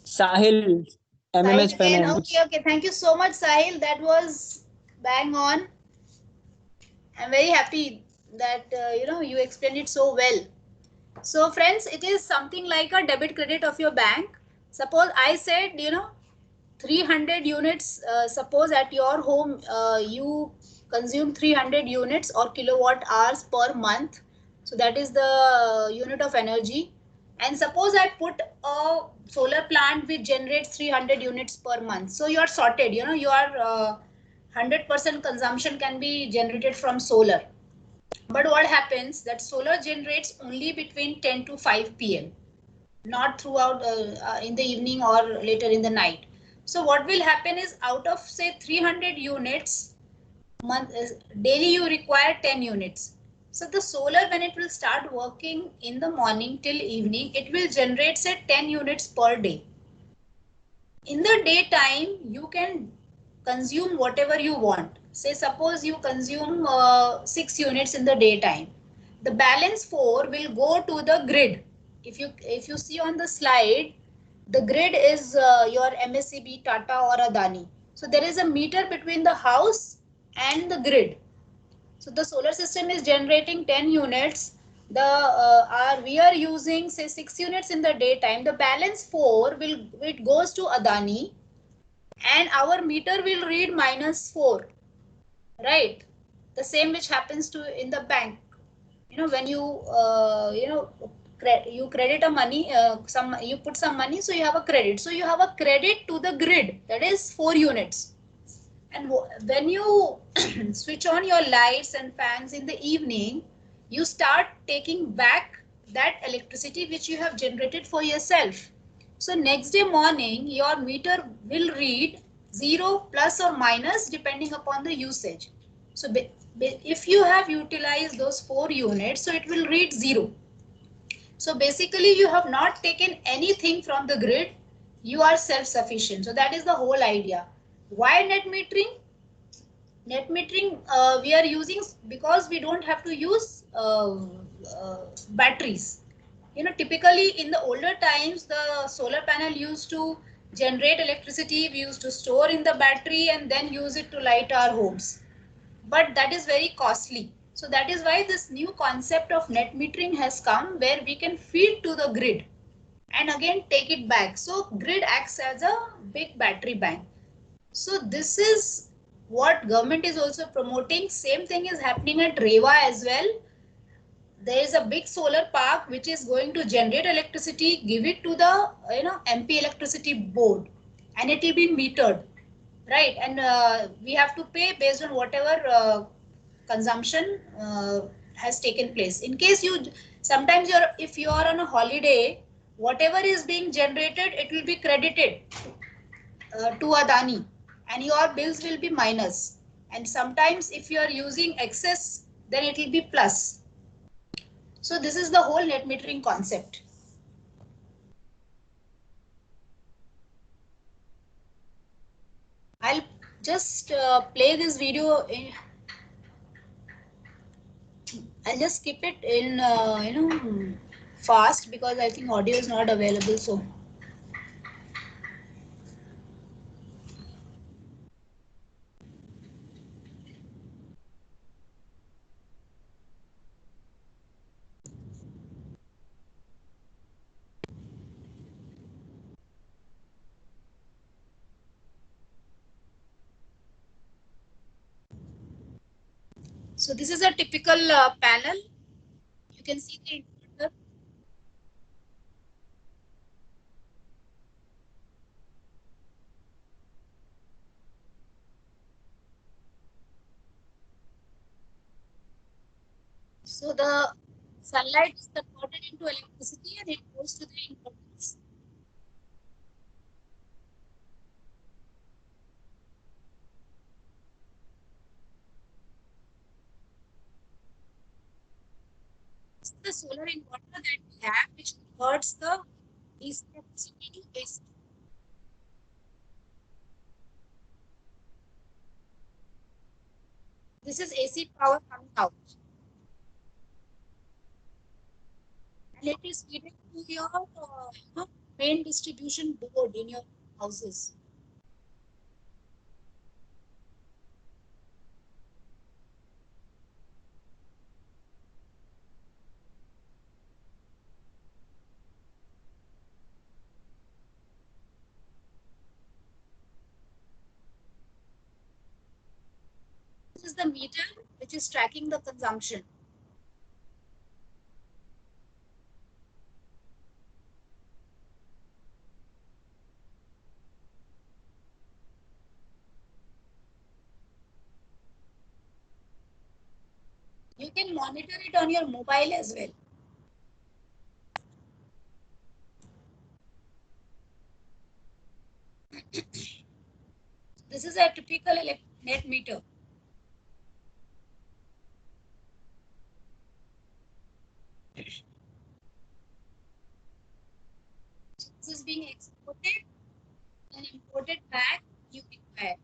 Sahil, MMS Sahil again. Finance. Okay. Thank you so much, Sahil. That was bang on. I'm very happy that you explained it so well. So friends, it is something like a debit credit of your bank. Suppose I said 300 units. Suppose at your home you consume 300 units or kilowatt hours per month. So that is the unit of energy. And suppose I put a solar plant which generates 300 units per month. So you are sorted. Your 100% consumption can be generated from solar. But what happens that solar generates only between 10 to 5 p.m. not throughout in the evening or later in the night. So what will happen is out of say 300 units daily you require 10 units. So the solar, when it will start working in the morning till evening, it will generate say 10 units per day. In the daytime you can consume whatever you want. Say suppose you consume 6 units in the daytime. The balance 4 will go to the grid. If you see on the slide, the grid is your MSCB, Tata or Adani. So there is a meter between the house and the grid. So the solar system is generating 10 units. We are using say 6 units in the daytime. The balance 4 it goes to Adani, and our meter will read -4, right? The same which happens to in the bank. When you you credit a money, you put some money, so you have a credit. So you have a credit to the grid, that is 4 units. And when you switch on your lights and fans in the evening, you start taking back that electricity which you have generated for yourself. So next day morning, your meter will read 0 plus or minus depending upon the usage. So if you have utilized those 4 units, so it will read 0. So basically you have not taken anything from the grid. You are self-sufficient. So that is the whole idea. Why net metering? Net metering we are using because we don't have to use batteries. You know, typically in the older times, the solar panel used to generate electricity. We used to store in the battery and then use it to light our homes. But that is very costly. So that is why this new concept of net metering has come, where we can feed to the grid and again take it back. So grid acts as a big battery bank. So this is what government is also promoting. Same thing is happening at Rewa as well. There is a big solar park which is going to generate electricity, give it to the MP electricity board, and it will be metered, right? And we have to pay based on whatever consumption has taken place. In case you sometimes if you are on a holiday, whatever is being generated, it will be credited to Adani, and your bills will be minus. And sometimes if you are using excess, then it will be plus. So this is the whole net metering concept. I'll just play this video. I'll just skip it in fast because I think audio is not available. So. So this is a typical panel. You can see the inverter. So the sunlight is converted into electricity and it goes to the inverters. This is the solar inverter that we have, which converts the DC electricity to AC. This is AC power coming out. And it is feeding to your main distribution board in your houses. This is the meter which is tracking the consumption. You can monitor it on your mobile as well. This is a typical net meter. This is being exported and imported back. You require.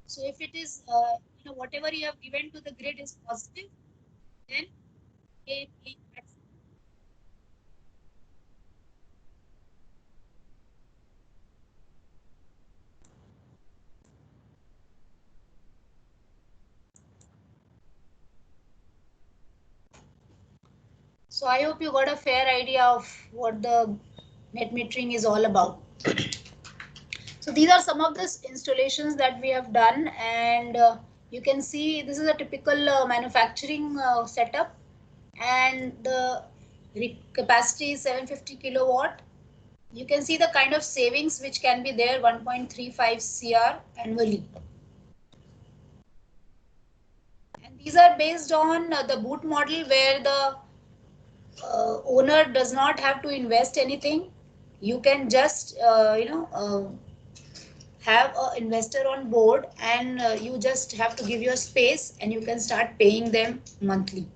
So if it is whatever you have given to the grid is positive, then it. So I hope you got a fair idea of what the net metering is all about. So these are some of the installations that we have done, and you can see this is a typical manufacturing setup, and the capacity is 750 kilowatt. You can see the kind of savings which can be there, 1.35 CR annually. And these are based on the boot model, where the owner does not have to invest anything. You can just have an investor on board, and you just have to give your space and you can start paying them monthly.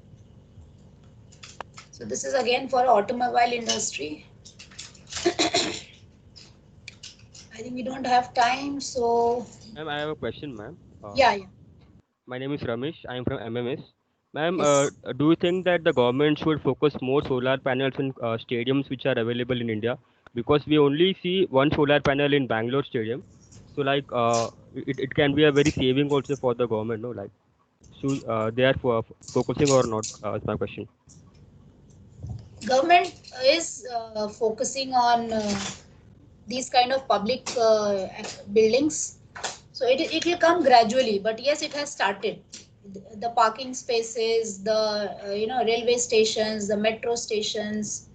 So this is again for automobile industry. I think we don't have time, so Ma'am, I have a question, ma'am. yeah, yeah. My name is Ramesh. I am from MMS. Ma'am, Yes. do you think that the government should focus more solar panels in stadiums which are available in India? Because we only see one solar panel in Bangalore Stadium. So, like, it can be a very saving also for the government, no? Like, should they are focusing or not? Is my question. Government is focusing on these kind of public buildings, so it will come gradually, but yes, it has started. The parking spaces, the railway stations, the metro stations,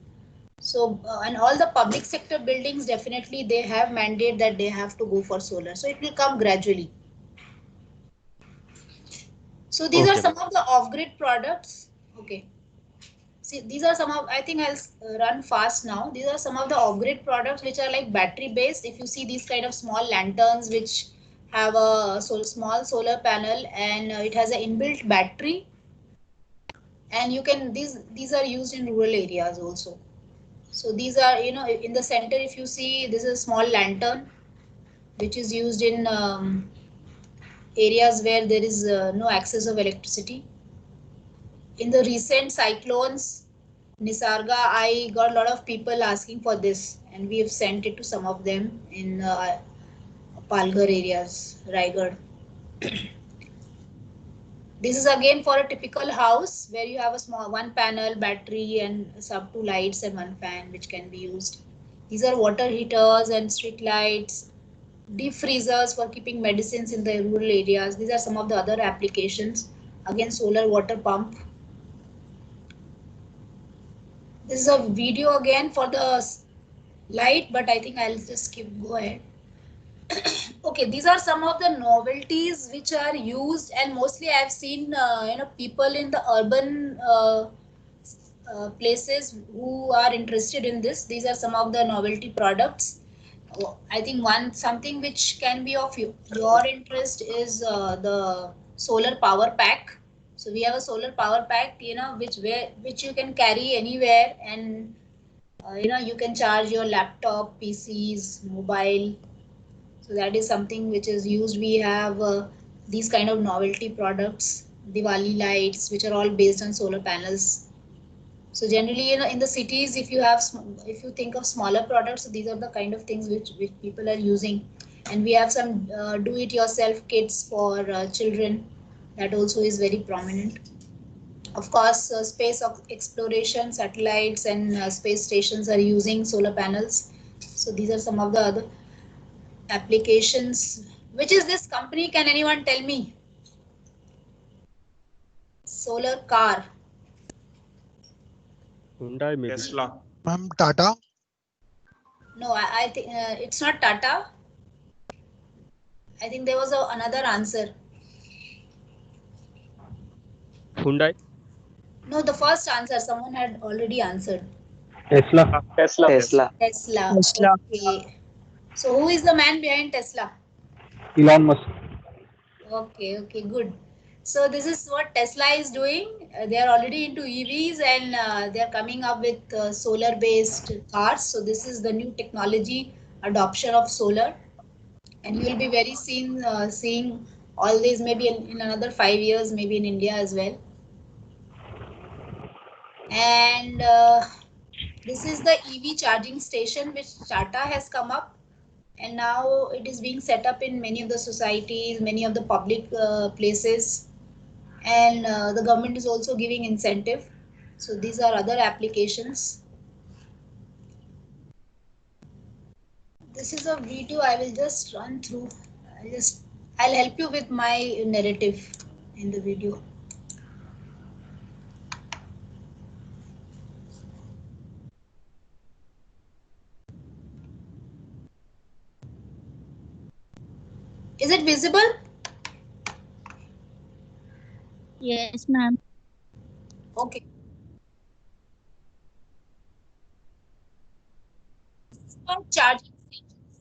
so and all the public sector buildings, definitely they have mandate that they have to go for solar, so it will come gradually. So these are Okay, some ma'am. of the off-grid products. Okay. See, these are some of, I think I'll run fast now. These are some of the off-grid products which are like battery based. If you see these kind of small lanterns which have a small solar panel, and it has an inbuilt battery, and you can, these are used in rural areas also. So these are, in the center, if you see, this is a small lantern which is used in areas where there is no access of electricity. In the recent cyclones, Nisarga, I got a lot of people asking for this, and we have sent it to some of them in Palghar areas, Raigad. This is again for a typical house where you have a small one panel battery and sub two lights and one fan which can be used. These are water heaters and street lights, deep freezers for keeping medicines in the rural areas. These are some of the other applications. Again, solar water pump. This is a video again for the light, but I think I'll just skip, go ahead. Okay, these are some of the novelties which are used, and mostly I've seen people in the urban places who are interested in this. These are some of the novelty products. I think something which can be of your interest is the solar power pack. So we have a solar power pack, which you can carry anywhere, and you can charge your laptop, PCs, mobile. So that is something which is used. We have these kind of novelty products, Diwali lights, which are all based on solar panels. So generally, in the cities, if you think of smaller products, these are the kind of things which people are using. And we have some do-it-yourself kits for children. That also is very prominent. Of course, space exploration, satellites and space stations are using solar panels. So these are some of the other applications. Which is this company? Can anyone tell me? Solar car. Hyundai maybe. Tesla. Ma'am, Tata. No, I think it's not Tata. I think there was another answer. Hyundai. No, the first answer someone had already answered. Tesla. Tesla. Tesla. Tesla. Okay. So who is the man behind Tesla? Elon Musk. Okay, okay, good. So this is what Tesla is doing. They are already into EVs, and they are coming up with solar-based cars. So this is the new technology adoption of solar, and you will be very seeing all these maybe in another 5 years, maybe in India as well. And this is the EV charging station which Tata has come up, and now it is being set up in many of the societies, many of the public places, and the government is also giving incentive. So these are other applications. This is a video I will just run through. I'll help you with my narrative in the video. Is it visible? Yes, ma'am. Okay. This is for charging stations.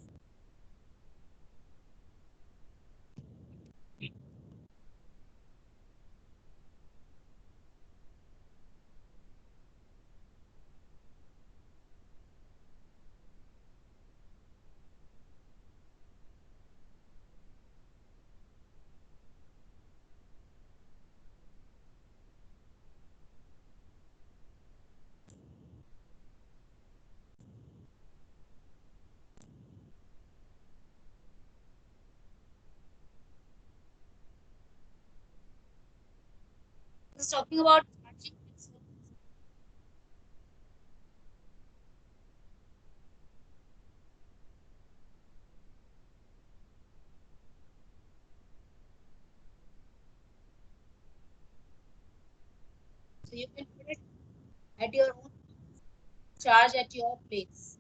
This is talking about charging. So you can put it at your own charge at your place.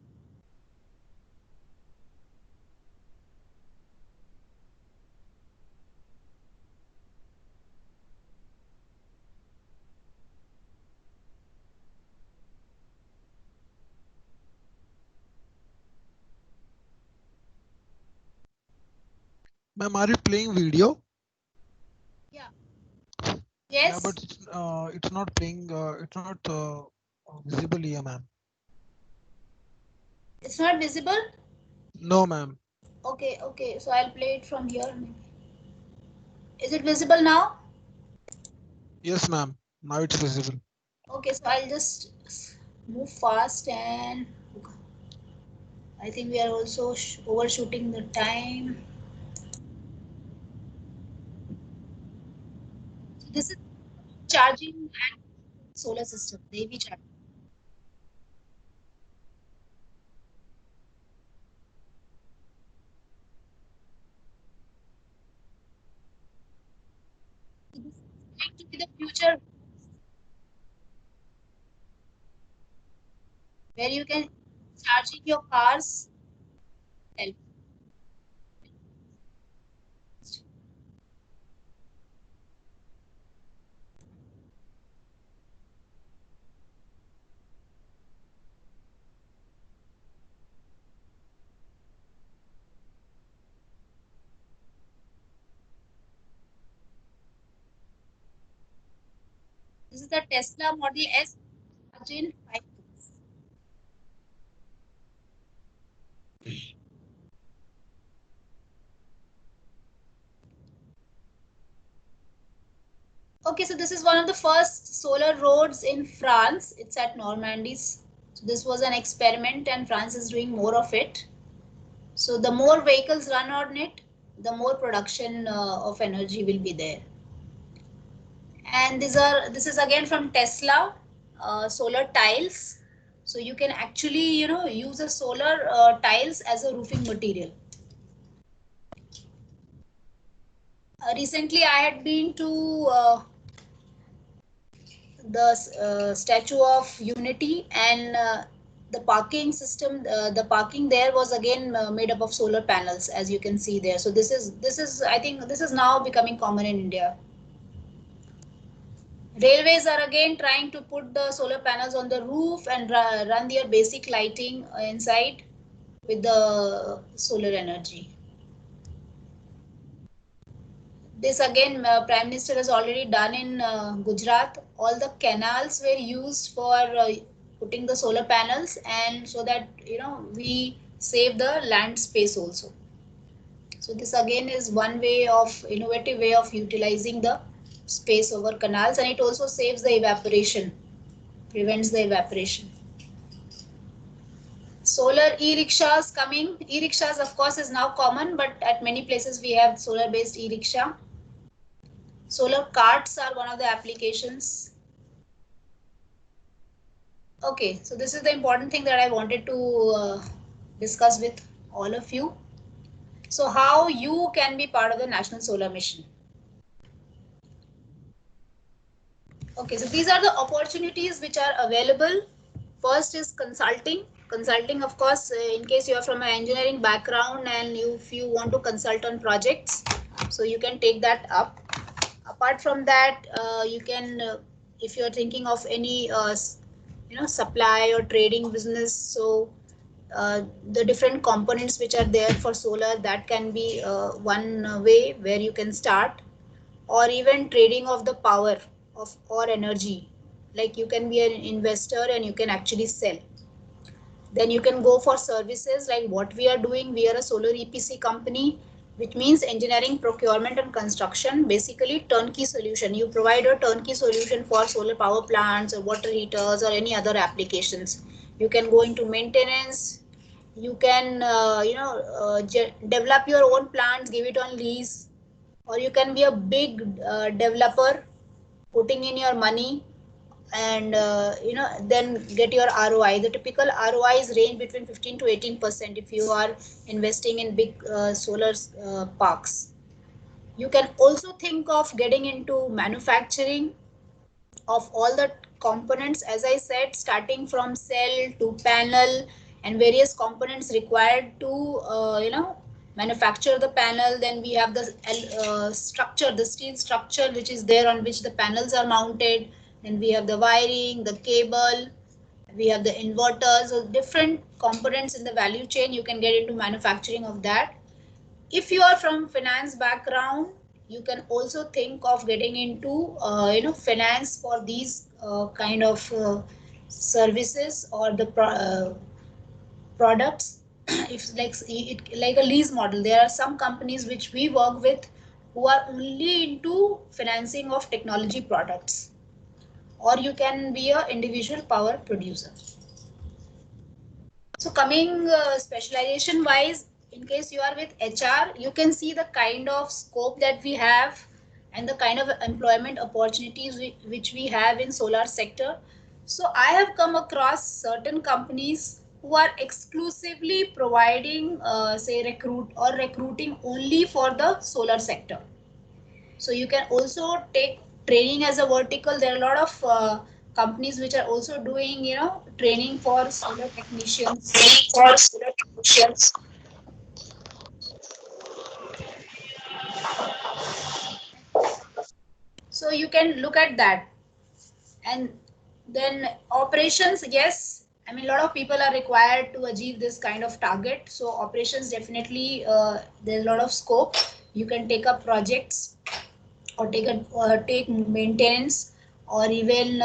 Ma'am, are you playing video? Yeah. Yeah, Yes. but it's not playing. It's not visible here, ma'am. It's not visible. No, ma'am. Okay. Okay. So I'll play it from here. Maybe. Is it visible now? Yes, ma'am. Now it's visible. Okay. So I'll just move fast, and I think we are also overshooting the time. So this is charging and solar system. They be charging. So this is going to be the future where you can charging your cars. This is the Tesla Model S in 5 minutes. Okay, so this is one of the first solar roads in France. It's at Normandy. So this was an experiment, and France is doing more of it. So the more vehicles run on it, the more production of energy will be there. And this is again from Tesla, solar tiles. So you can actually use a solar tiles as a roofing material. Recently, I had been to the Statue of Unity, and the parking system, the parking there was again made up of solar panels, as you can see there. So this is I think this is now becoming common in India. Railways are again trying to put the solar panels on the roof and run their basic lighting inside with the solar energy. This again, Prime Minister has already done in Gujarat. All the canals were used for putting the solar panels, and so that we save the land space also. So this again is one way of innovative way of utilizing the space over canals, and it also saves the evaporation, prevents the evaporation. Solar e-rickshaws coming. E-rickshaws, of course, is now common, but at many places we have solar-based e-rickshaw. Solar carts are one of the applications. Okay, so this is the important thing that I wanted to discuss with all of you. So how you can be part of the National Solar Mission. Okay, so these are the opportunities which are available. First is consulting. Consulting, of course, in case you are from an engineering background and if you want to consult on projects, so you can take that up. Apart from that, you can, if you're thinking of any, supply or trading business, so the different components which are there for solar, that can be one way where you can start, or even trading of the power of or energy. Like you can be an investor and you can actually sell. Then you can go for services like what we are doing. We are a solar EPC company, which means engineering, procurement and construction, basically turnkey solution. You provide a turnkey solution for solar power plants or water heaters or any other applications. You can go into maintenance. You can, develop your own plants, give it on lease, or you can be a big developer putting in your money, and then get your ROI. The typical ROIs range between 15 to 18% if you are investing in big solar parks. You can also think of getting into manufacturing of all the components, as I said, starting from cell to panel and various components required to manufacture the panel. Then we have the structure, the steel structure which is there on which the panels are mounted. Then we have the wiring, the cable, we have the inverters. So different components in the value chain, you can get into manufacturing of that. If you are from finance background, you can also think of getting into finance for these kind of services or the products. If like a lease model, there are some companies which we work with who are only into financing of technology products, or you can be a individual power producer. So coming specialization wise, in case you are with HR, you can see the kind of scope that we have and the kind of employment opportunities which we have in solar sector. So I have come across certain companies who are exclusively providing say recruiting only for the solar sector. So you can also take training as a vertical. There are a lot of companies which are also doing training for solar technicians. So you can look at that. And then operations, yes, I mean a lot of people are required to achieve this kind of target. So operations, definitely there's a lot of scope. You can take up projects or take maintenance, or even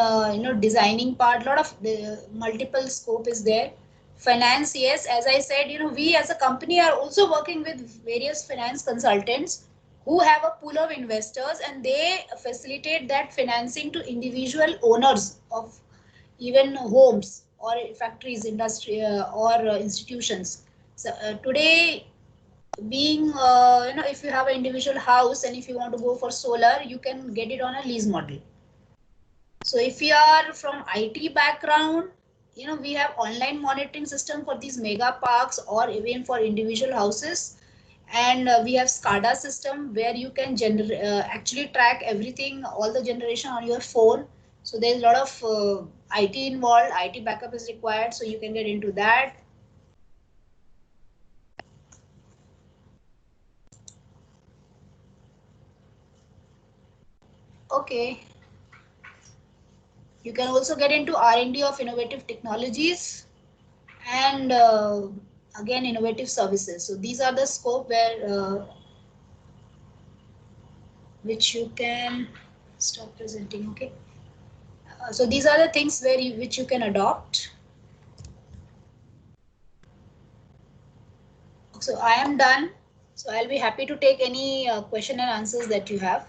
designing part. A lot of the multiple scope is there. Finance, yes, as I said, we as a company are also working with various finance consultants who have a pool of investors, and they facilitate that financing to individual owners of even homes or factories, industry, or institutions. So today, being if you have an individual house and if you want to go for solar, you can get it on a lease model. So if you are from IT background, we have online monitoring system for these mega parks or even for individual houses. And we have SCADA system where you can actually track everything, all the generation on your phone. So there's a lot of IT involved. IT backup is required, so you can get into that. Okay. You can also get into R&D of innovative technologies and again innovative services. So these are the scope where which you can stop presenting. Okay. So these are the things where which you can adopt. So I am done. So I'll be happy to take any question and answers that you have.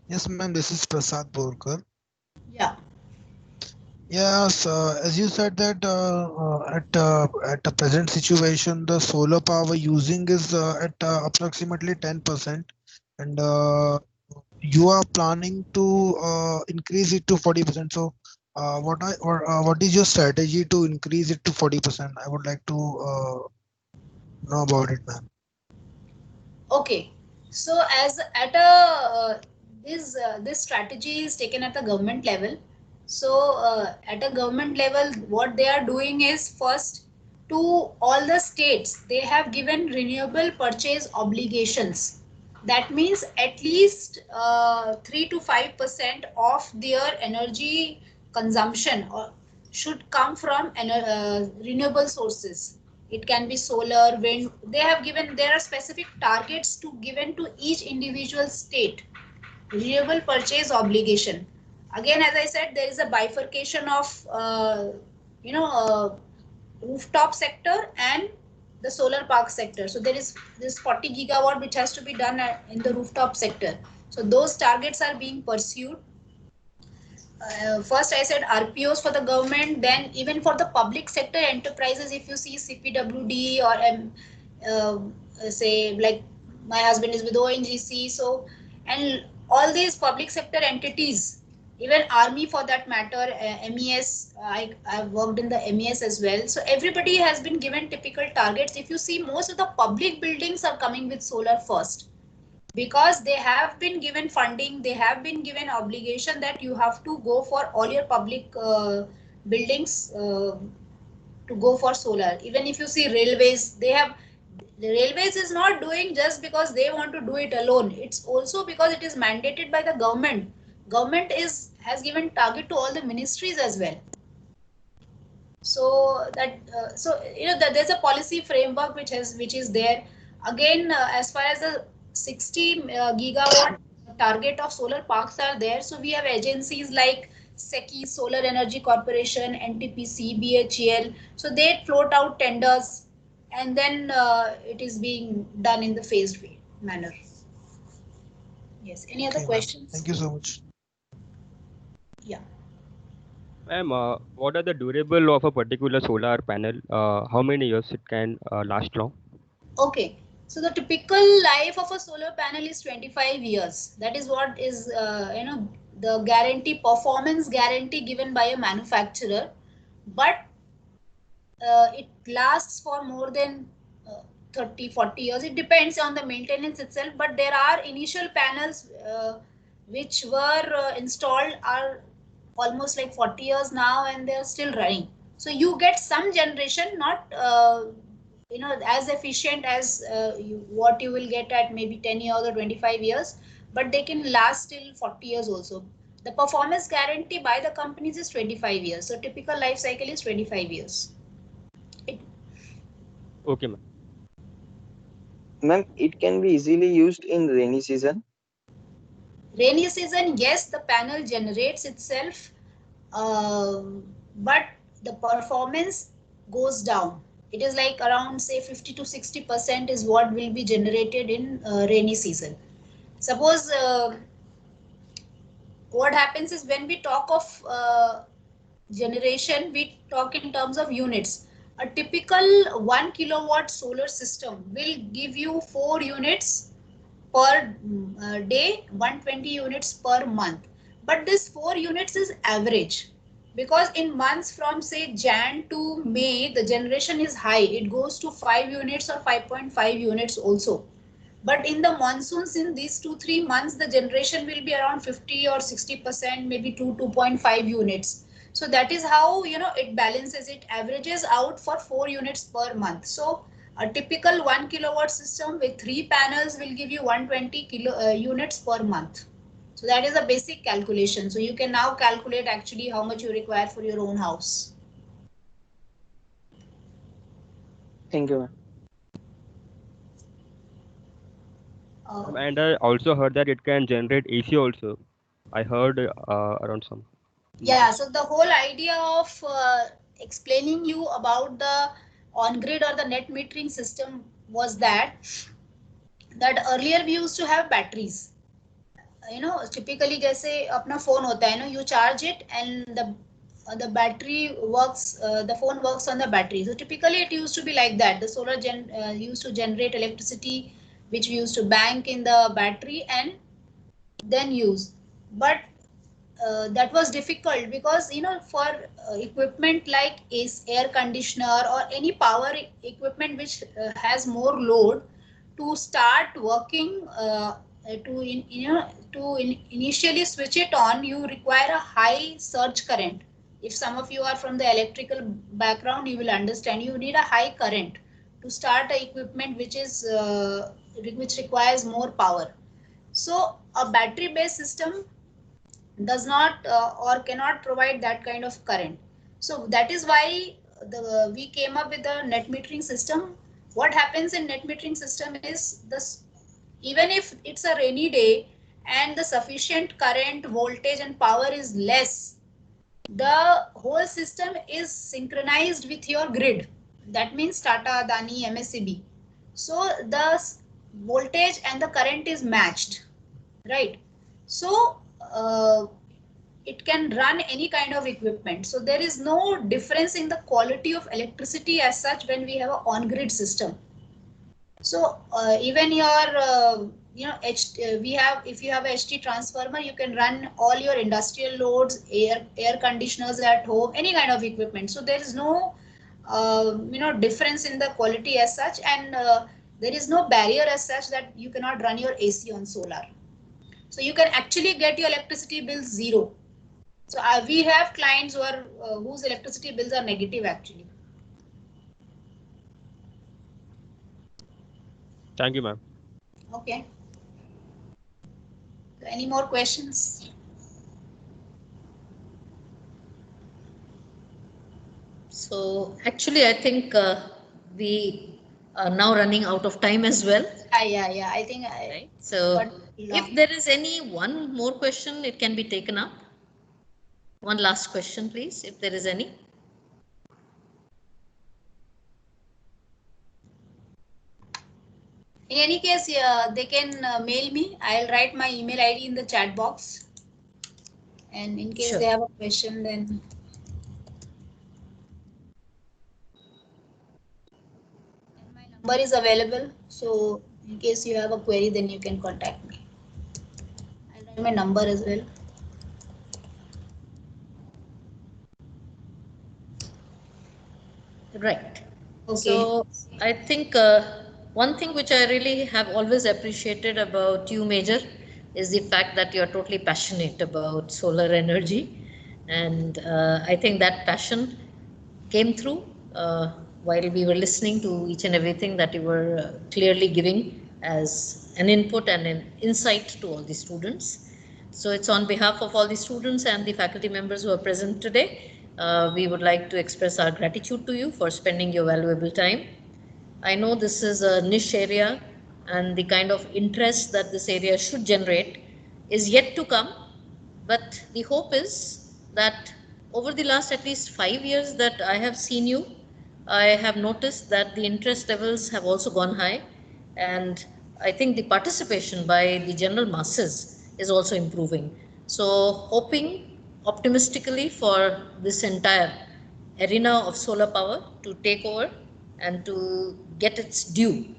Yes, ma'am, this is Prasad Borkar. Yeah. Yes, as you said that at the present situation, the solar power using is at approximately 10%, and you are planning to increase it to 40%. So, what is your strategy to increase it to 40%? I would like to know about it, ma'am. Okay. So as at a this strategy is taken at the government level. So at a government level, what they are doing is, first, to all the states, they have given renewable purchase obligations. That means at least 3 to 5% of their energy consumption should come from renewable sources. It can be solar, wind. They have given, there are specific targets to given to each individual state. Renewable purchase obligation. Again, as I said, there is a bifurcation of rooftop sector and the solar park sector. So there is this 40 gigawatt which has to be done in the rooftop sector. So those targets are being pursued. First I said RPOs for the government, then even for the public sector enterprises, if you see CPWD or say like my husband is with ONGC. So, and all these public sector entities, even army for that matter, MES, I've worked in the MES as well. So everybody has been given typical targets. If you see, most of the public buildings are coming with solar first, because they have been given funding, they have been given obligation that you have to go for all your public buildings to go for solar. Even if you see railways, the railways is not doing just because they want to do it alone. It's also because it is mandated by the government. Government has given target to all the ministries as well. So that there's a policy framework which is there. Again, as far as the 60 gigawatt target of solar parks are there, so we have agencies like SECI, Solar Energy Corporation, NTPC, BHEL. So they float out tenders, and then it is being done in the phased way manner. Yes. Any other Okay, ma'am. questions? Thank you so much. Yeah. Ma'am, what are the durable of a particular solar panel? How many years it can last long? Okay. So the typical life of a solar panel is 25 years. That is what is the guarantee, performance guarantee given by a manufacturer. But it lasts for more than 30-40 years. It depends on the maintenance itself, but there are initial panels which were installed are almost like 40 years now, and they're still running. So you get some generation, not as efficient as what you will get at maybe 10 years or 25 years, but they can last till 40 years also. The performance guarantee by the companies is 25 years. So typical life cycle is 25 years. Okay, ma'am. Ma'am, it can be easily used in rainy season. Rainy season, yes, the panel generates itself, but the performance goes down. It is like around say 50 to 60% is what will be generated in rainy season. Suppose what happens is, when we talk of generation, we talk in terms of units. A typical 1 kilowatt solar system will give you 4 units per day, 120 units per month. But this 4 units is average, because in months from say Jan to May, the generation is high. It goes to 5 units or 5.5 units also. But in the monsoons, in these 2-3 months, the generation will be around 50 or 60%, maybe 2.5 units. So that is how it balances. It averages out for 4 units per month. So a typical 1 kilowatt system with 3 panels will give you 120 units per month. So that is a basic calculation. So you can now calculate actually how much you require for your own house. Thank you, ma'am. And I also heard that it can generate AC also. I heard around some. Yeah, so the whole idea of explaining you about the on-grid or the net metering system was that earlier we used to have batteries. Typically जैसे अपना phone होता है, you charge it and the battery works, the phone works on the battery. So typically it used to be like that. The solar used to generate electricity, which we used to bank in the battery and then use. But that was difficult, because for equipment like air conditioner or any power equipment which has more load, to start working, initially switch it on, you require a high surge current. If some of you are from the electrical background, you will understand you need a high current to start a equipment which requires more power. So a battery based system does not or cannot provide that kind of current. So that is why we came up with the net metering system. What happens in net metering system is this: even if it's a rainy day and the sufficient current, voltage and power is less, the whole system is synchronized with your grid. That means Tata, Adani, MSCB. So the voltage and the current is matched, right? So it can run any kind of equipment. So there is no difference in the quality of electricity as such when we have an on-grid system. So even your we have, if you have a HT transformer, you can run all your industrial loads, air conditioners at home, any kind of equipment. So there is no difference in the quality as such, and there is no barrier as such that you cannot run your AC on solar. So you can actually get your electricity bills zero. So we have clients who are whose electricity bills are negative actually. Thank you, ma'am. Okay. Any more questions? So actually, I think we are now running out of time as well. Yeah. I think Right. So if there is any one more question, it can be taken up. One last question, please, if there is any. In any case, they can mail me. I'll write my email ID in the chat box. And in case Sure. they have a question, then my number is available. So in case you have a query, then you can contact me. I'll write my number as well. Right. Okay. So I think one thing which I really have always appreciated about you, Major, is the fact that you're totally passionate about solar energy. And I think that passion came through while we were listening to each and everything that you were clearly giving as an input and an insight to all the students. So it's on behalf of all the students and the faculty members who are present today. We would like to express our gratitude to you for spending your valuable time. I know this is a niche area and the kind of interest that this area should generate is yet to come. But the hope is that over the last at least 5 years that I have seen you, I have noticed that the interest levels have also gone high. And I think the participation by the general masses is also improving. So, hoping optimistically for this entire arena of solar power to take over and to get its due,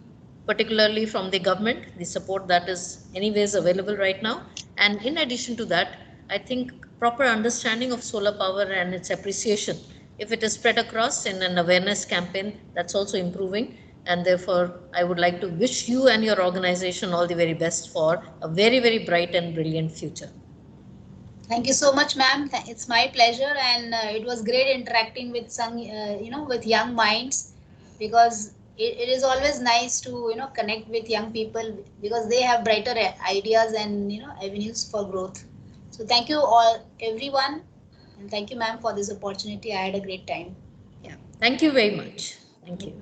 particularly from the government, the support that is anyways available right now. And in addition to that, I think proper understanding of solar power and its appreciation, if it is spread across in an awareness campaign, that's also improving. And therefore, I would like to wish you and your organization all the very best for a very, very bright and brilliant future. Thank you so much, ma'am. It's my pleasure, and it was great interacting with some, with young minds, because it is always nice to connect with young people because they have brighter ideas and avenues for growth. So thank you all, everyone, and thank you, ma'am, for this opportunity. I had a great time. Yeah, thank you very much. Thank you.